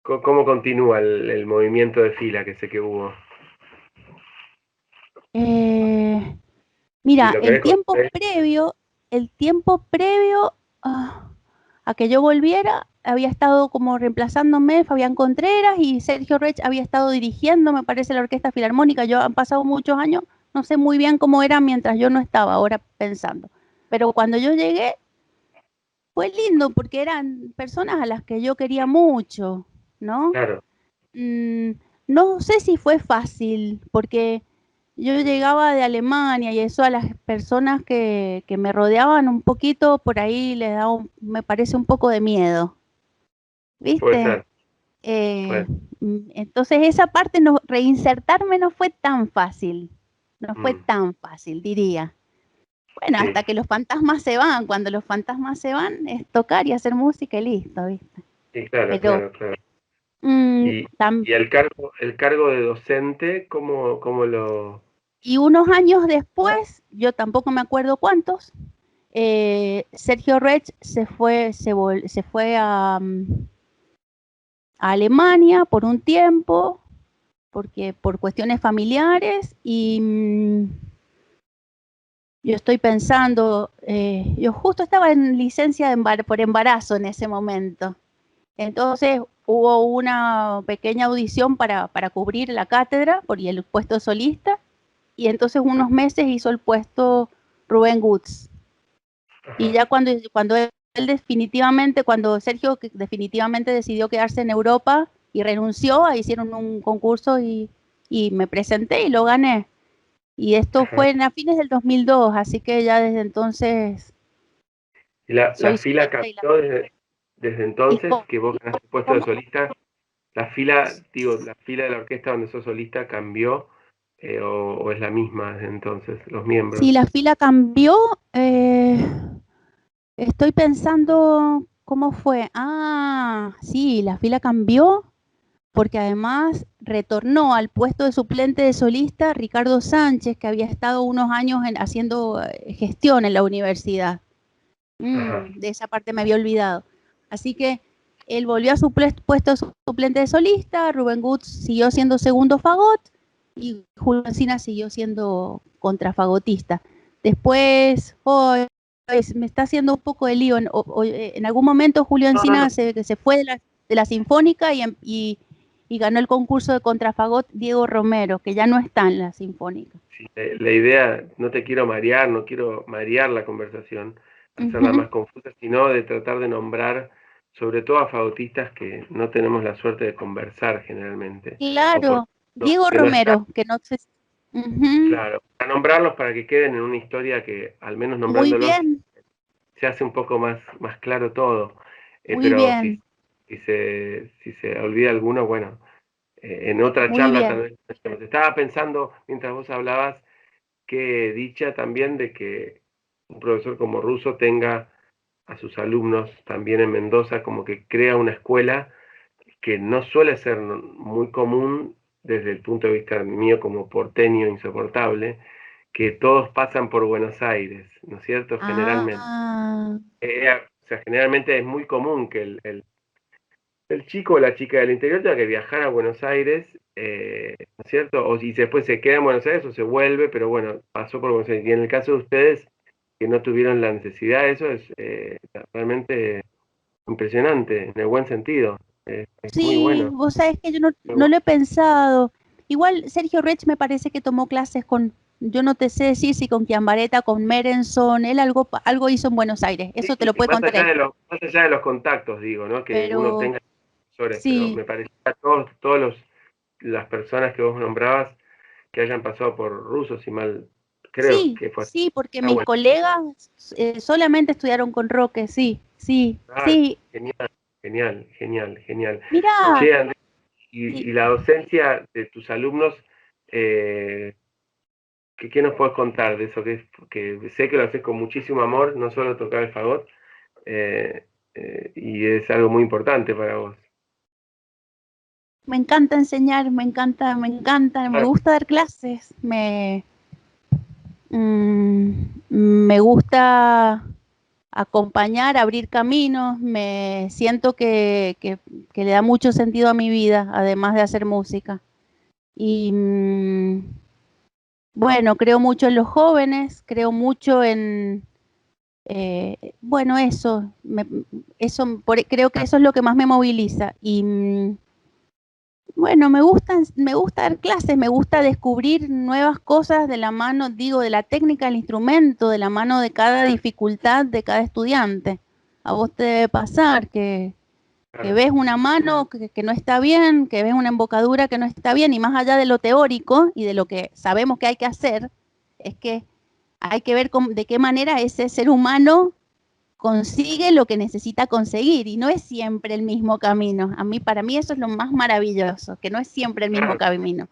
¿Cómo continúa el movimiento de fila que sé que hubo? Mira, el tiempo previo a que yo volviera, había estado como reemplazándome Fabián Contreras y Sergio Rech había estado dirigiendo, me parece, la Orquesta Filarmónica. Han pasado muchos años, no sé muy bien cómo era mientras yo no estaba ahora pensando. Pero cuando yo llegué, fue lindo porque eran personas a las que yo quería mucho, ¿no? Claro. No sé si fue fácil, porque yo llegaba de Alemania y eso a las personas que me rodeaban un poquito, por ahí les da, me parece un poco de miedo, Puede ¿viste? ser. Puede. Entonces esa parte, reinsertarme no fue tan fácil, no fue Mm, tan fácil, diría. Bueno, sí, hasta que los fantasmas se van, cuando los fantasmas se van es tocar y hacer música y listo, ¿viste? sí, claro, Pero claro, claro. mm, Y, tam- y el cargo de docente, ¿cómo lo...? y unos años después, yo tampoco me acuerdo cuántos, Sergio Rech se fue a Alemania por un tiempo, porque por cuestiones familiares, y yo estoy pensando, yo justo estaba en licencia por embarazo en ese momento. Entonces hubo una pequeña audición para cubrir la cátedra y el puesto solista, y entonces unos meses hizo el puesto Rubén Woods. Y Ajá. ya cuando Sergio definitivamente decidió quedarse en Europa y renunció, hicieron un concurso y me presenté y lo gané. Y esto Ajá. fue a fines del 2002, así que ya desde entonces ¿Y la soy fila solista cambió desde y entonces que vos ganaste el puesto de ¿cómo? solista? La fila de la orquesta donde sos solista cambió, o es la misma desde entonces, los miembros. Sí, la fila cambió. Estoy pensando cómo fue. Ah, sí, la fila cambió porque además retornó al puesto de suplente de solista Ricardo Sánchez, que había estado unos años haciendo gestión en la universidad. Ajá. De esa parte me había olvidado. Así que él volvió a su puesto de suplente de solista, Rubén Woods siguió siendo segundo fagot y Julio Encina siguió siendo contrafagotista. Después, me está haciendo un poco de lío. En algún momento Julio No, no, no. Encina se fue de la Sinfónica y ganó el concurso de contrafagot Diego Romero, que ya no está en la Sinfónica. Sí, la idea, no te quiero marear, no quiero marear la conversación, hacerla Ujú. más confusa, sino de tratar de nombrar sobre todo a fagotistas que no tenemos la suerte de conversar generalmente, o Claro, Diego que no están. Romero, que no sé. Ujú. Claro, para nombrarlos para que queden en una historia que, al menos Muy nombrándolos, bien, se hace un poco más claro todo. muy Pero bien, si se olvida alguno, bueno, en otra muy charla tal bien. vez. Estaba pensando, mientras vos hablabas, qué dicha también de que un profesor como Russo tenga a sus alumnos también en Mendoza, como que crea una escuela que no suele ser muy común desde el punto de vista mío como porteño insoportable, que todos pasan por Buenos Aires, ¿no es cierto? Generalmente. Ah, O sea, generalmente es muy común que el chico o la chica del interior tenga que viajar a Buenos Aires, ¿no es cierto? O si después se queda en Buenos Aires o se vuelve, pero bueno, pasó por Buenos Aires. Y en el caso de ustedes, que no tuvieron la necesidad, eso es realmente impresionante, en el buen sentido. Es muy sí, bueno. vos sabés que yo Muy no bueno. lo he pensado. Igual Sergio Rech me parece que tomó clases yo no te sé decir si con Chiambaretta, con Merenson, él algo hizo en Buenos Aires, Sí, eso te lo puede más contar allá él. más allá de los contactos, digo, ¿no? Que uno Pero tenga profesores, pero sí, me parecía todos las personas que vos nombrabas que hayan pasado por rusos, y mal creo sí, que fue así. sí, porque Está mis bueno. colegas solamente estudiaron con Roque, sí, sí, Ah, sí. genial, genial, genial, genial. Mirá, Che, Andrés, sí. y la docencia de tus alumnos, eh, ¿qué nos puedes contar de eso? Que sé que lo haces con muchísimo amor, no solo tocar el fagot, eh, y es algo muy importante para vos. Me encanta enseñar, me Claro, gusta dar clases, me gusta acompañar, abrir caminos, me siento que le da mucho sentido a mi vida, además de hacer música. Y bueno, creo mucho en los jóvenes, creo mucho bueno, creo que eso es lo que más me moviliza. Y bueno, me gusta dar clases, me gusta descubrir nuevas cosas de la mano, digo, de la técnica del instrumento, de la mano de cada dificultad de cada estudiante. A vos te debe pasar que ves una mano que no está bien, que ves una embocadura que no está bien, y más allá de lo teórico y de lo que sabemos que hay que hacer, es que hay que ver de qué manera ese ser humano consigue lo que necesita conseguir, y no es siempre el mismo camino. Para mí eso es lo más maravilloso, que no es siempre el mismo camino.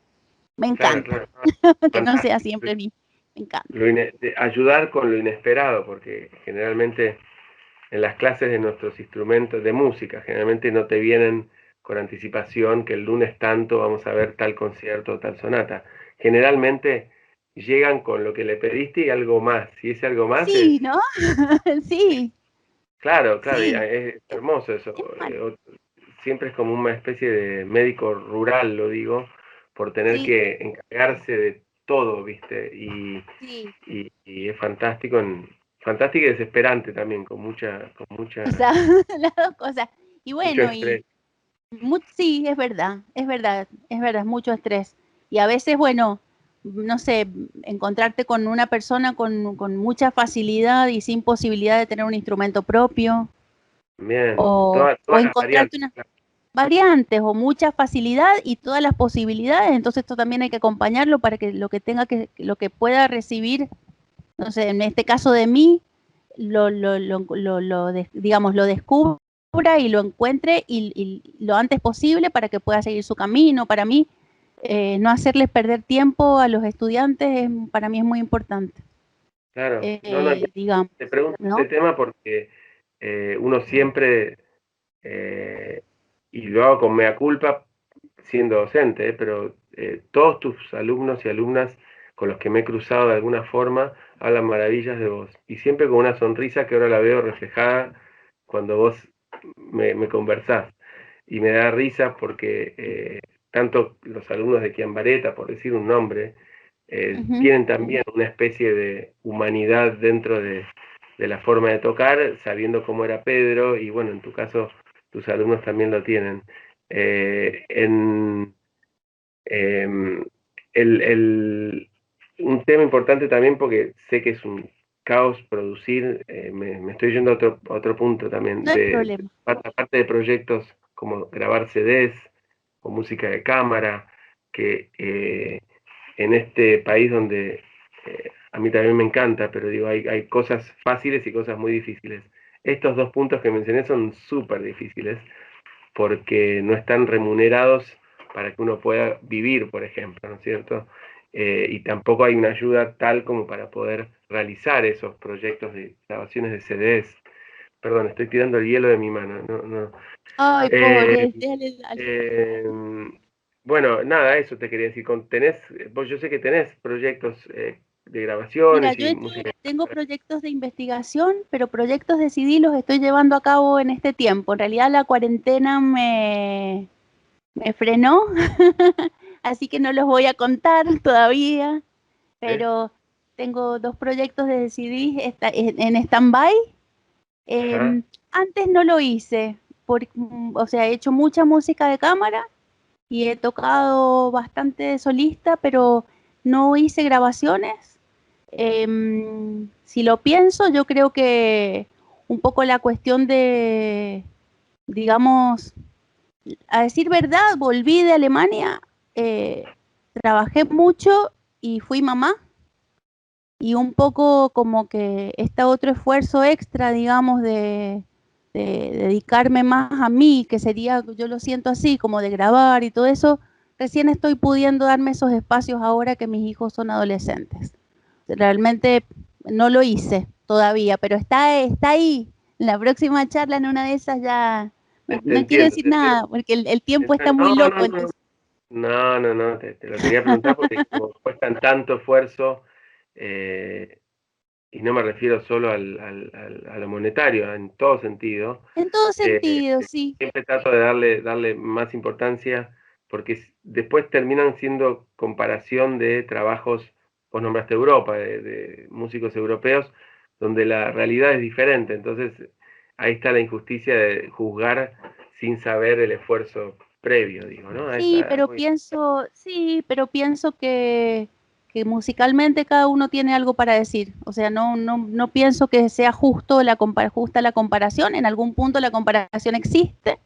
Me encanta que no sea siempre el mismo. Me encanta. Ayudar con lo inesperado, porque generalmente en las clases de nuestros instrumentos de música, generalmente no te vienen con anticipación que el lunes tanto vamos a ver tal concierto o tal sonata. Generalmente llegan con lo que le pediste y algo más. Si ese algo más sí, ¿no? Sí. Claro, claro, y Sí. es hermoso eso. Siempre es como una especie de médico rural, lo digo, por tener Sí. que encargarse de todo, ¿viste? Sí. Y es fantástico, fantástico y desesperante también, con mucha, O sea, las dos cosas. Y mucho bueno, estrés. sí, es verdad, es mucho estrés. Y a veces, bueno, no sé, encontrarte con una persona con mucha facilidad y sin posibilidad de tener un instrumento propio, Bien, o todas las encontrarte variantes. unas variantes o mucha facilidad y todas las posibilidades. Entonces esto también hay que acompañarlo para que lo que pueda recibir, no sé, en este caso de mí, digamos, lo descubra y lo encuentre y lo antes posible para que pueda seguir su camino. Para mí, no hacerles perder tiempo a los estudiantes para mí es muy importante. Claro, no, Digamos, te pregunto ¿no? este tema porque uno siempre, y lo hago con mea culpa, siendo docente, pero todos tus alumnos y alumnas con los que me he cruzado de alguna forma hablan maravillas de vos. Y siempre con una sonrisa que ahora la veo reflejada cuando vos me conversás. Y me da risa porque tanto los alumnos de Chiambareta, por decir un nombre, tienen también una especie de humanidad dentro de la forma de tocar, sabiendo cómo era Pedro, y bueno, en tu caso tus alumnos también lo tienen. En un tema importante también, porque sé que es un caos producir, me estoy yendo a otro punto también, No hay problema. aparte de proyectos como grabar CDs o música de cámara, que en este país donde a mí también me encanta, pero digo, hay cosas fáciles y cosas muy difíciles. Estos dos puntos que mencioné son súper difíciles porque no están remunerados para que uno pueda vivir, por ejemplo, ¿no es cierto? Y tampoco hay una ayuda tal como para poder realizar esos proyectos de grabaciones de CDs. Perdón, estoy tirando el hielo de mi mano. No. Ay, Eh, pobre, dale. eh, bueno, nada, eso te quería decir. Vos yo sé que tenés proyectos de Mira, grabaciones y música. tengo proyectos de investigación, pero proyectos de CD los estoy llevando a cabo en este tiempo. En realidad la cuarentena me frenó, así que no los voy a contar todavía, ¿Eh? pero tengo dos proyectos de CD en stand-by. Ajá. Antes no lo hice, o sea, he hecho mucha música de cámara y he tocado bastante solista, pero no hice grabaciones. Si lo pienso, yo creo que un poco la cuestión de, digamos, a decir verdad, volví de Alemania, trabajé mucho y fui mamá, y un poco como que este otro esfuerzo extra, digamos, de dedicarme más a mí, que sería, yo lo siento así, como de grabar y todo eso, recién estoy pudiendo darme esos espacios ahora que mis hijos son adolescentes. Realmente no lo hice todavía, pero está ahí. En la próxima charla, en una de esas ya, Te no quiero entiendo, decir nada, porque el tiempo está muy No, loco, entonces. no, te lo quería preguntar porque como cuestan tanto esfuerzo, eh, y no me refiero solo a lo monetario, en todo sentido, En todo eh, sentido, sí. siempre trato de darle más importancia porque después terminan siendo comparación de trabajos, vos nombraste Europa, de músicos europeos, donde la realidad es diferente, entonces ahí está la injusticia de juzgar sin saber el esfuerzo previo, digo, ¿no? Sí, pero pienso que que musicalmente cada uno tiene algo para decir. O sea, no pienso que sea justa la comparación. En algún punto la comparación existe,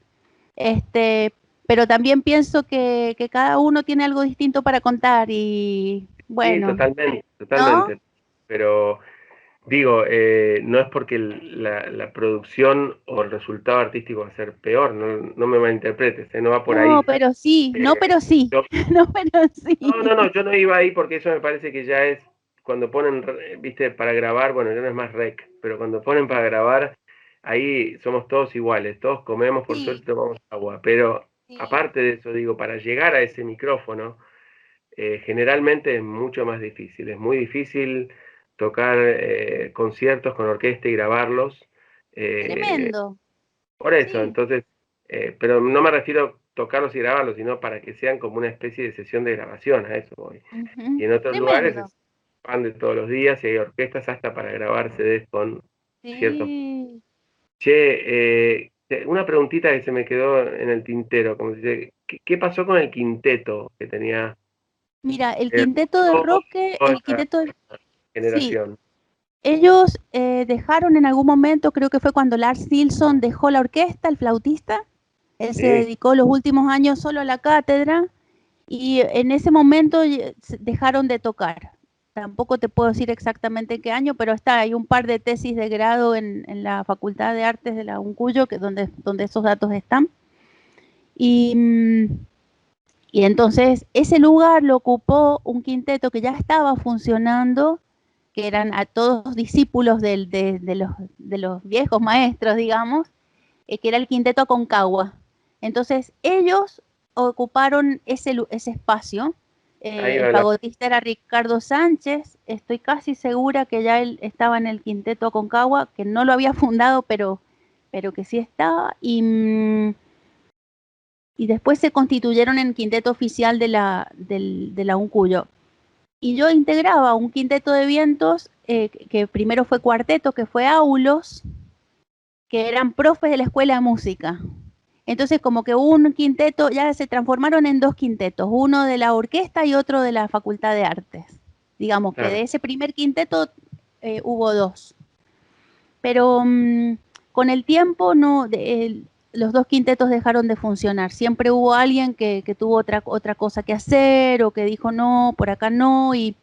pero también pienso que cada uno tiene algo distinto para contar y bueno, Sí, totalmente, ¿no? totalmente. Pero digo, no es porque la producción o el resultado artístico va a ser peor, no me malinterpretes, no va por ahí. No, pero sí, no, pero sí, Yo- no, pero sí. no, yo no iba ahí porque eso me parece que ya es cuando ponen, viste, para grabar, bueno, ya no es más rec, pero cuando ponen para grabar, ahí somos todos iguales, todos comemos, por Sí, suerte tomamos agua, pero sí. aparte de eso, digo, para llegar a ese micrófono, generalmente es mucho más difícil, es muy difícil tocar conciertos con orquesta y grabarlos. Tremendo. Por eso, Sí. entonces, pero no me refiero a tocarlos y grabarlos, sino para que sean como una especie de sesión de grabación, a eso voy. Ujú. Y en otros lugares Tremendo. es pan de todos los días y hay orquestas hasta para grabar CDs con ciertos... Sí. Che, una preguntita que se me quedó en el tintero, como dice, ¿qué pasó con el quinteto que tenía Mira, el quinteto de toda Roque, el esta quinteto de... Sí, generación? ellos dejaron en algún momento, creo que fue cuando Lars Nilsson dejó la orquesta, el flautista. Él se Sí, dedicó los últimos años solo a la cátedra y en ese momento dejaron de tocar. Tampoco te puedo decir exactamente en qué año, pero hay un par de tesis de grado en la Facultad de Artes de la UNCUYO, donde esos datos están. Y, y entonces ese lugar lo ocupó un quinteto que ya estaba funcionando, que eran a todos discípulos de los viejos maestros, digamos, que era el quinteto Aconcagua. Entonces ellos ocuparon ese espacio. ahí El va la... fagotista era Ricardo Sánchez, estoy casi segura que ya él estaba en el quinteto Aconcagua, que no lo había fundado, pero que sí estaba, y después se constituyeron en quinteto oficial de la UNCUYO. Y yo integraba un quinteto de vientos, que primero fue cuarteto, que fue Aulos, que eran profes de la escuela de música. Entonces como que un quinteto, ya se transformaron en dos quintetos, uno de la orquesta y otro de la Facultad de Artes. Digamos que Claro. de ese primer quinteto hubo dos. Pero con el tiempo los dos quintetos dejaron de funcionar. Siempre hubo alguien que tuvo otra cosa que hacer o que dijo no, por acá no. Y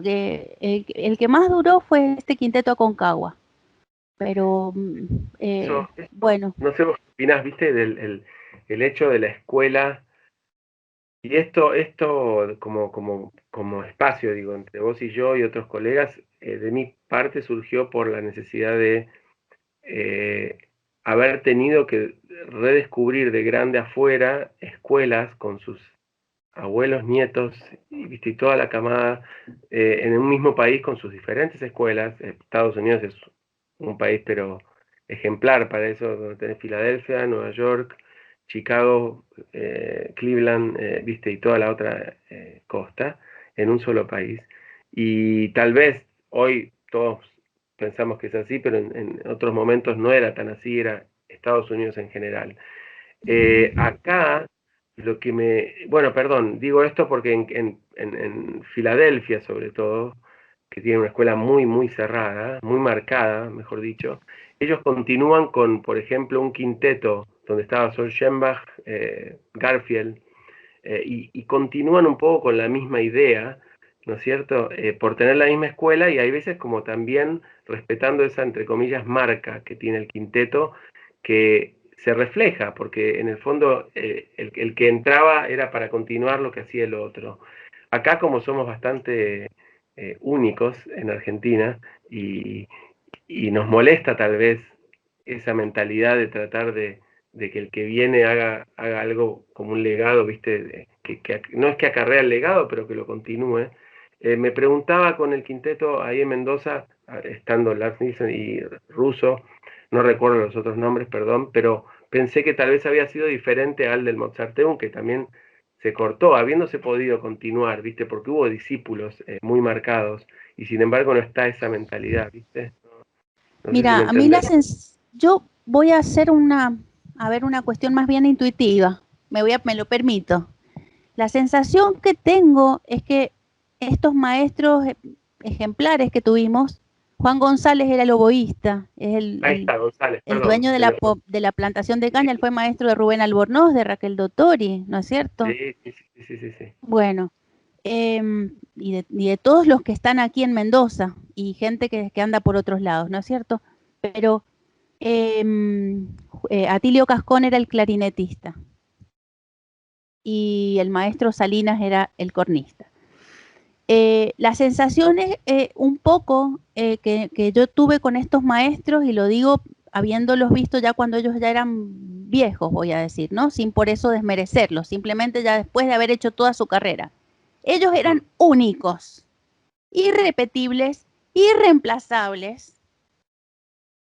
el que más duró fue este quinteto Aconcagua. Pero Eso, bueno. no sé vos qué opinás, viste, el hecho de la escuela. Y esto como espacio, digo, entre vos y yo y otros colegas, de mi parte surgió por la necesidad de eh, haber tenido que redescubrir de grande afuera escuelas con sus abuelos, nietos, ¿viste? Y toda la camada en un mismo país con sus diferentes escuelas. Estados Unidos es un país pero ejemplar para eso, donde tenés Filadelfia, Nueva York, Chicago, Cleveland, ¿viste? Y toda la otra costa en un solo país. Y tal vez hoy todos pensamos que es así, pero en otros momentos no era tan así, era Estados Unidos en general. Acá lo que bueno, perdón, digo esto porque en Filadelfia sobre todo, que tiene una escuela muy cerrada, muy marcada, mejor dicho, ellos continúan con, por ejemplo, un quinteto donde estaba Sol Schembach, Garfield, y continúan un poco con la misma idea, ¿no es cierto? Por tener la misma escuela y hay veces como también respetando esa, entre comillas, marca que tiene el quinteto, que se refleja, porque en el fondo el que entraba era para continuar lo que hacía el otro. Acá como somos bastante únicos en Argentina y nos molesta tal vez esa mentalidad de tratar de que el que viene haga algo como un legado, ¿viste? Que no es que acarrea el legado, pero que lo continúe. Me preguntaba con el quinteto ahí en Mendoza, estando Lars Nilsson y Russo, no recuerdo los otros nombres, perdón, pero pensé que tal vez había sido diferente al del Mozarteum, que también se cortó, habiéndose podido continuar, ¿viste? Porque hubo discípulos muy marcados y sin embargo no está esa mentalidad, ¿viste? No sé si me Mira, a mí entendés. yo voy a hacer una cuestión más bien intuitiva. Me lo permito. La sensación que tengo es que estos maestros ejemplares que tuvimos, Juan González era el oboísta, es Ahí está, González, el perdón. dueño de la plantación de caña, él fue maestro de Rubén Albornoz, de Raquel Dottori, ¿no es cierto? Sí. Bueno, y de todos los que están aquí en Mendoza, y gente que anda por otros lados, ¿no es cierto? Pero Atilio Cascón era el clarinetista, y el maestro Salinas era el cornista. Las sensaciones un poco que yo tuve con estos maestros, y lo digo habiéndolos visto ya cuando ellos ya eran viejos, voy a decir, ¿no? Sin por eso desmerecerlos, simplemente ya después de haber hecho toda su carrera. Ellos eran únicos, irrepetibles, irreemplazables.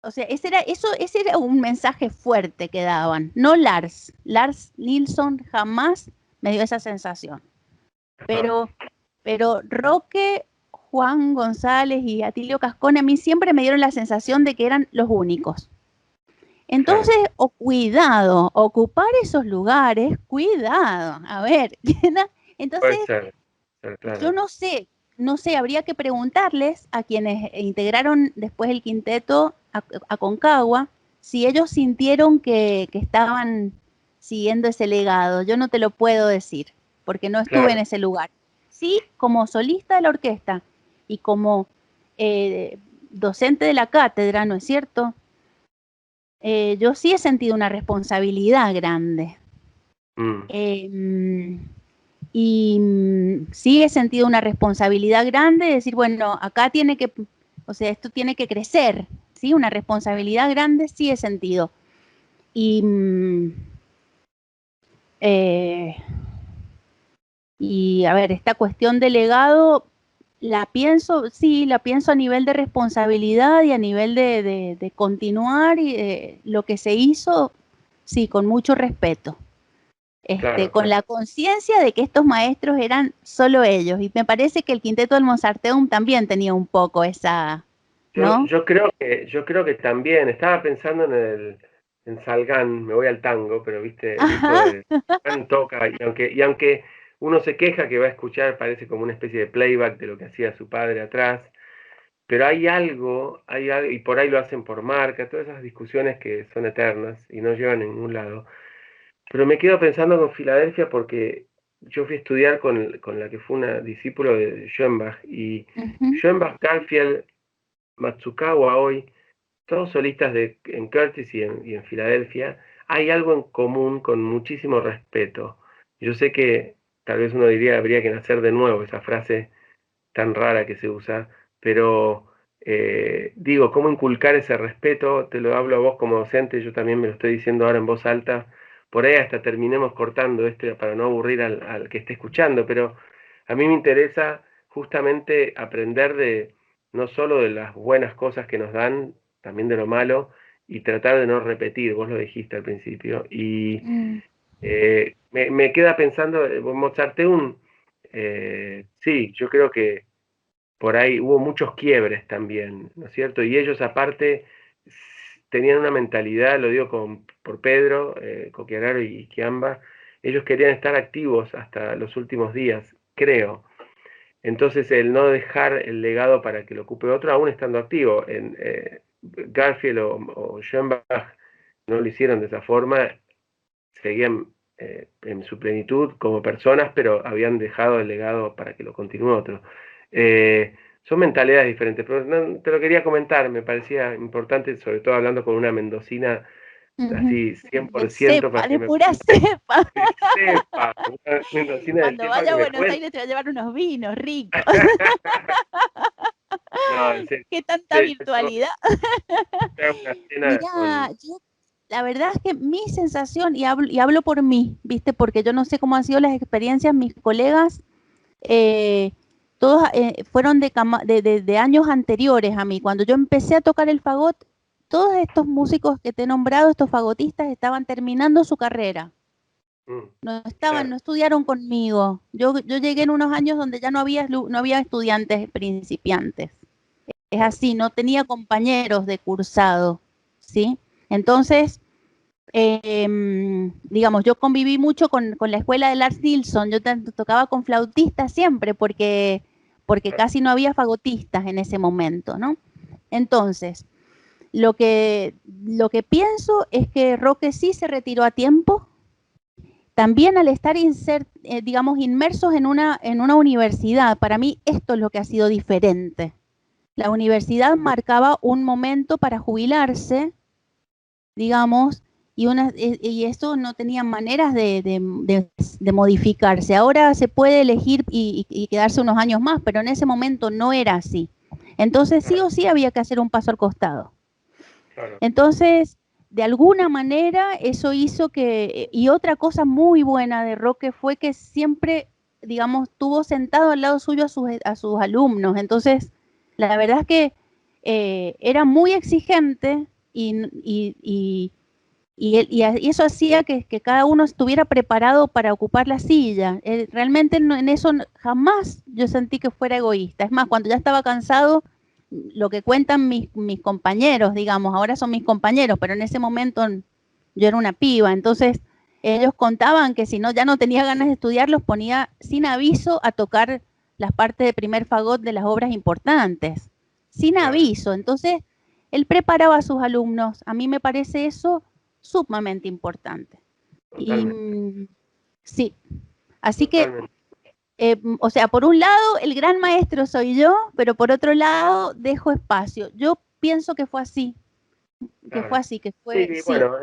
O sea, ese era un mensaje fuerte que daban, no Lars. Lars Nilsson jamás me dio esa sensación. Pero Roque, Juan González y Atilio Cascón a mí siempre me dieron la sensación de que eran los únicos. Entonces, cuidado, ocupar esos lugares, cuidado. A ver, entonces, claro. Yo no sé, habría que preguntarles a quienes integraron después el quinteto a Concagua, si ellos sintieron que estaban siguiendo ese legado. Yo no te lo puedo decir, porque no estuve en ese lugar. Sí, como solista de la orquesta y como docente de la cátedra, ¿no es cierto? Yo sí he sentido una responsabilidad grande. Y sí he sentido una responsabilidad grande de decir, bueno, acá tiene que, o sea, esto tiene que crecer, ¿sí? Una responsabilidad grande sí he sentido. Y a ver, esta cuestión de legado la pienso a nivel de responsabilidad y a nivel de continuar y lo que se hizo, sí, con mucho respeto. Con la conciencia de que estos maestros eran solo ellos, y me parece que el quinteto del Mozarteum también tenía un poco esa, ¿no? Yo creo que también, estaba pensando en Salgán, me voy al tango, pero viste, el hijo de Salgán toca, y aunque uno se queja que va a escuchar, parece como una especie de playback de lo que hacía su padre atrás, pero hay algo, y por ahí lo hacen por marca, todas esas discusiones que son eternas y no llevan a ningún lado. Pero me quedo pensando con Filadelfia porque yo fui a estudiar con la que fue una discípulo de Schoenbach, y Schoenbach, Garfield, Matsukawa hoy, todos solistas en Curtis y en Filadelfia, hay algo en común con muchísimo respeto. Yo sé que tal vez uno diría habría que nacer de nuevo, esa frase tan rara que se usa, pero digo, ¿cómo inculcar ese respeto? Te lo hablo a vos como docente, yo también me lo estoy diciendo ahora en voz alta, por ahí hasta terminemos cortando esto para no aburrir al que esté escuchando, pero a mí me interesa justamente aprender no solo de las buenas cosas que nos dan, también de lo malo, y tratar de no repetir, vos lo dijiste al principio, y me queda pensando, Mozarteum, sí, yo creo que por ahí hubo muchos quiebres también, ¿no es cierto? Y ellos aparte tenían una mentalidad, lo digo por Pedro, Coquiararo y Quiamba, ellos querían estar activos hasta los últimos días, creo. Entonces el no dejar el legado para que lo ocupe otro, aún estando activo. Garfield o Schoenbach no lo hicieron de esa forma, seguían en su plenitud como personas, pero habían dejado el legado para que lo continúe otro. Son mentalidades diferentes, pero no, te lo quería comentar, me parecía importante, sobre todo hablando con una mendocina así 100%. Para que de pura cepa. Cepa, una mendocina cuando vaya a Buenos Aires te va a llevar unos vinos ricos. No, qué tanta virtualidad. Mirá, yo la verdad es que mi sensación, y hablo por mí, ¿viste? Porque yo no sé cómo han sido las experiencias, mis colegas, todos fueron de años anteriores a mí. Cuando yo empecé a tocar el fagot, todos estos músicos que te he nombrado, estos fagotistas, estaban terminando su carrera. No estudiaron conmigo. Yo llegué en unos años donde ya no había estudiantes principiantes. Es así, no tenía compañeros de cursado, ¿sí? Entonces, digamos, yo conviví mucho con la escuela de Lars Nilsson. Yo tocaba con flautistas siempre porque porque casi no había fagotistas en ese momento, ¿no? Entonces, lo que pienso es que Roque sí se retiró a tiempo, también al estar digamos, inmersos en una universidad. Para mí esto es lo que ha sido diferente. La universidad marcaba un momento para jubilarse, digamos, y eso no tenía maneras de modificarse. Ahora se puede elegir y quedarse unos años más, pero en ese momento no era así. Entonces sí o sí había que hacer un paso al costado. Claro. Entonces, de alguna manera eso hizo que, y otra cosa muy buena de Roque fue que siempre, digamos, tuvo sentado al lado suyo a sus alumnos. Entonces, la verdad es que era muy exigente y eso hacía que cada uno estuviera preparado para ocupar la silla. Realmente en eso jamás yo sentí que fuera egoísta. Es más, cuando ya estaba cansado, lo que cuentan mis compañeros, digamos, ahora son mis compañeros, pero en ese momento yo era una piba, entonces ellos contaban que si no, ya no tenía ganas de estudiar, los ponía sin aviso a tocar las partes de primer fagot de las obras importantes, sin aviso. Entonces, él preparaba a sus alumnos. A mí me parece eso sumamente importante. Y, sí, así Totalmente. que, o sea, por un lado, el gran maestro soy yo, pero por otro lado, dejo espacio. Yo pienso que fue así, que fue, Sí, sí. bueno,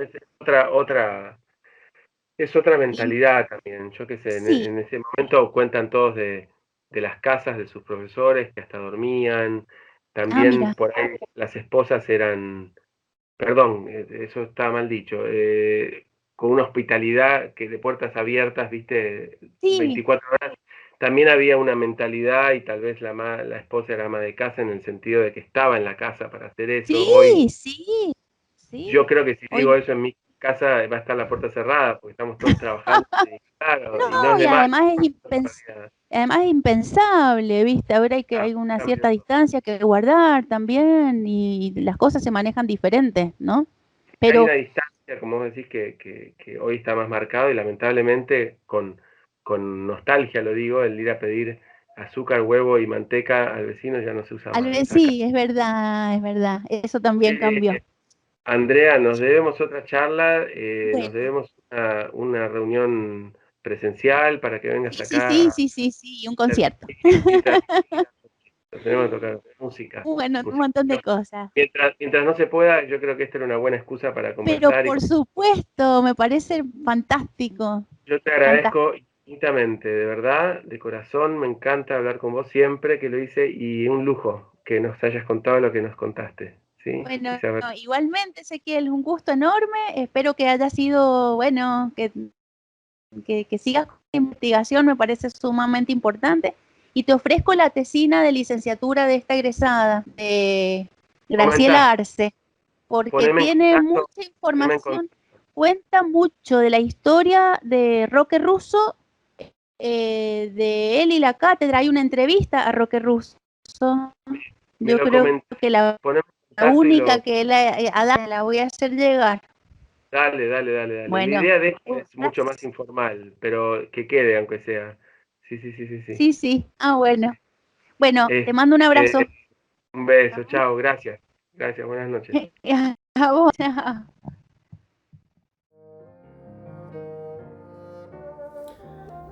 es otra mentalidad también. Yo qué sé, Sí. en ese momento cuentan todos de las casas de sus profesores que hasta dormían. También Mira. por ahí las esposas eran, perdón, eso está mal dicho, con una hospitalidad que de puertas abiertas, viste, Sí. 24 horas. También había una mentalidad y tal vez la esposa era ama de casa en el sentido de que estaba en la casa para hacer eso. Sí, Hoy, sí. yo creo que si digo Hoy, eso en mi casa va a estar la puerta cerrada porque estamos todos trabajando y claro, y no no, es y de más. además es impensable, ¿viste? Ahora hay una cierta distancia que guardar también y las cosas se manejan diferentes, ¿no? Hay Pero una distancia, como vos decís, que hoy está más marcado y lamentablemente con nostalgia lo digo, el ir a pedir azúcar, huevo y manteca al vecino ya no se usa más. sí, es verdad, eso también cambió. Andrea, nos debemos otra charla, Bueno, nos debemos una reunión presencial para que vengas acá. sí, un concierto. Tenemos que tocar música. Bueno, un montón de cosas. Mientras no se pueda, yo creo que esta era una buena excusa para Pero conversar. por supuesto, me parece fantástico. Yo te agradezco infinitamente, de verdad, de corazón, me encanta hablar con vos siempre que lo hice y un lujo que nos hayas contado lo que nos contaste. ¿Sí? Bueno, igualmente, Ezequiel, un gusto enorme. Espero que haya sido, bueno, que sigas con la investigación, me parece sumamente importante. Y te ofrezco la tesina de licenciatura de esta egresada, de Graciela Arce, porque tiene mucha información, cuenta mucho de la historia de Roque Russo, de él y la cátedra. Hay una entrevista a Roque Russo. Yo creo que la única que él ha dado, la voy a hacer llegar. Dale. Bueno, la idea de esto es mucho más informal, pero que quede aunque sea. Sí. Sí. Bueno. Bueno, te mando un abrazo. Un beso, chao, gracias. Gracias, buenas noches. A vos.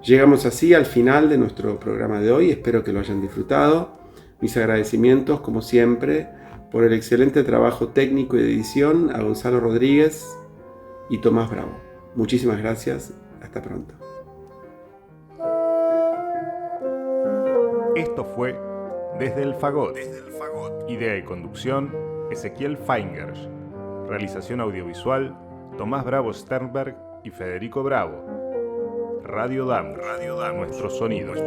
Llegamos así al final de nuestro programa de hoy, espero que lo hayan disfrutado. Mis agradecimientos, como siempre, por el excelente trabajo técnico y de edición a Gonzalo Rodríguez y Tomás Bravo. Muchísimas gracias, hasta pronto. Esto fue Desde el Fagot. Idea y conducción, Ezequiel Feingersch. Realización audiovisual, Tomás Bravo Sternberg y Federico Bravo. Radio Damus, nuestros sonidos.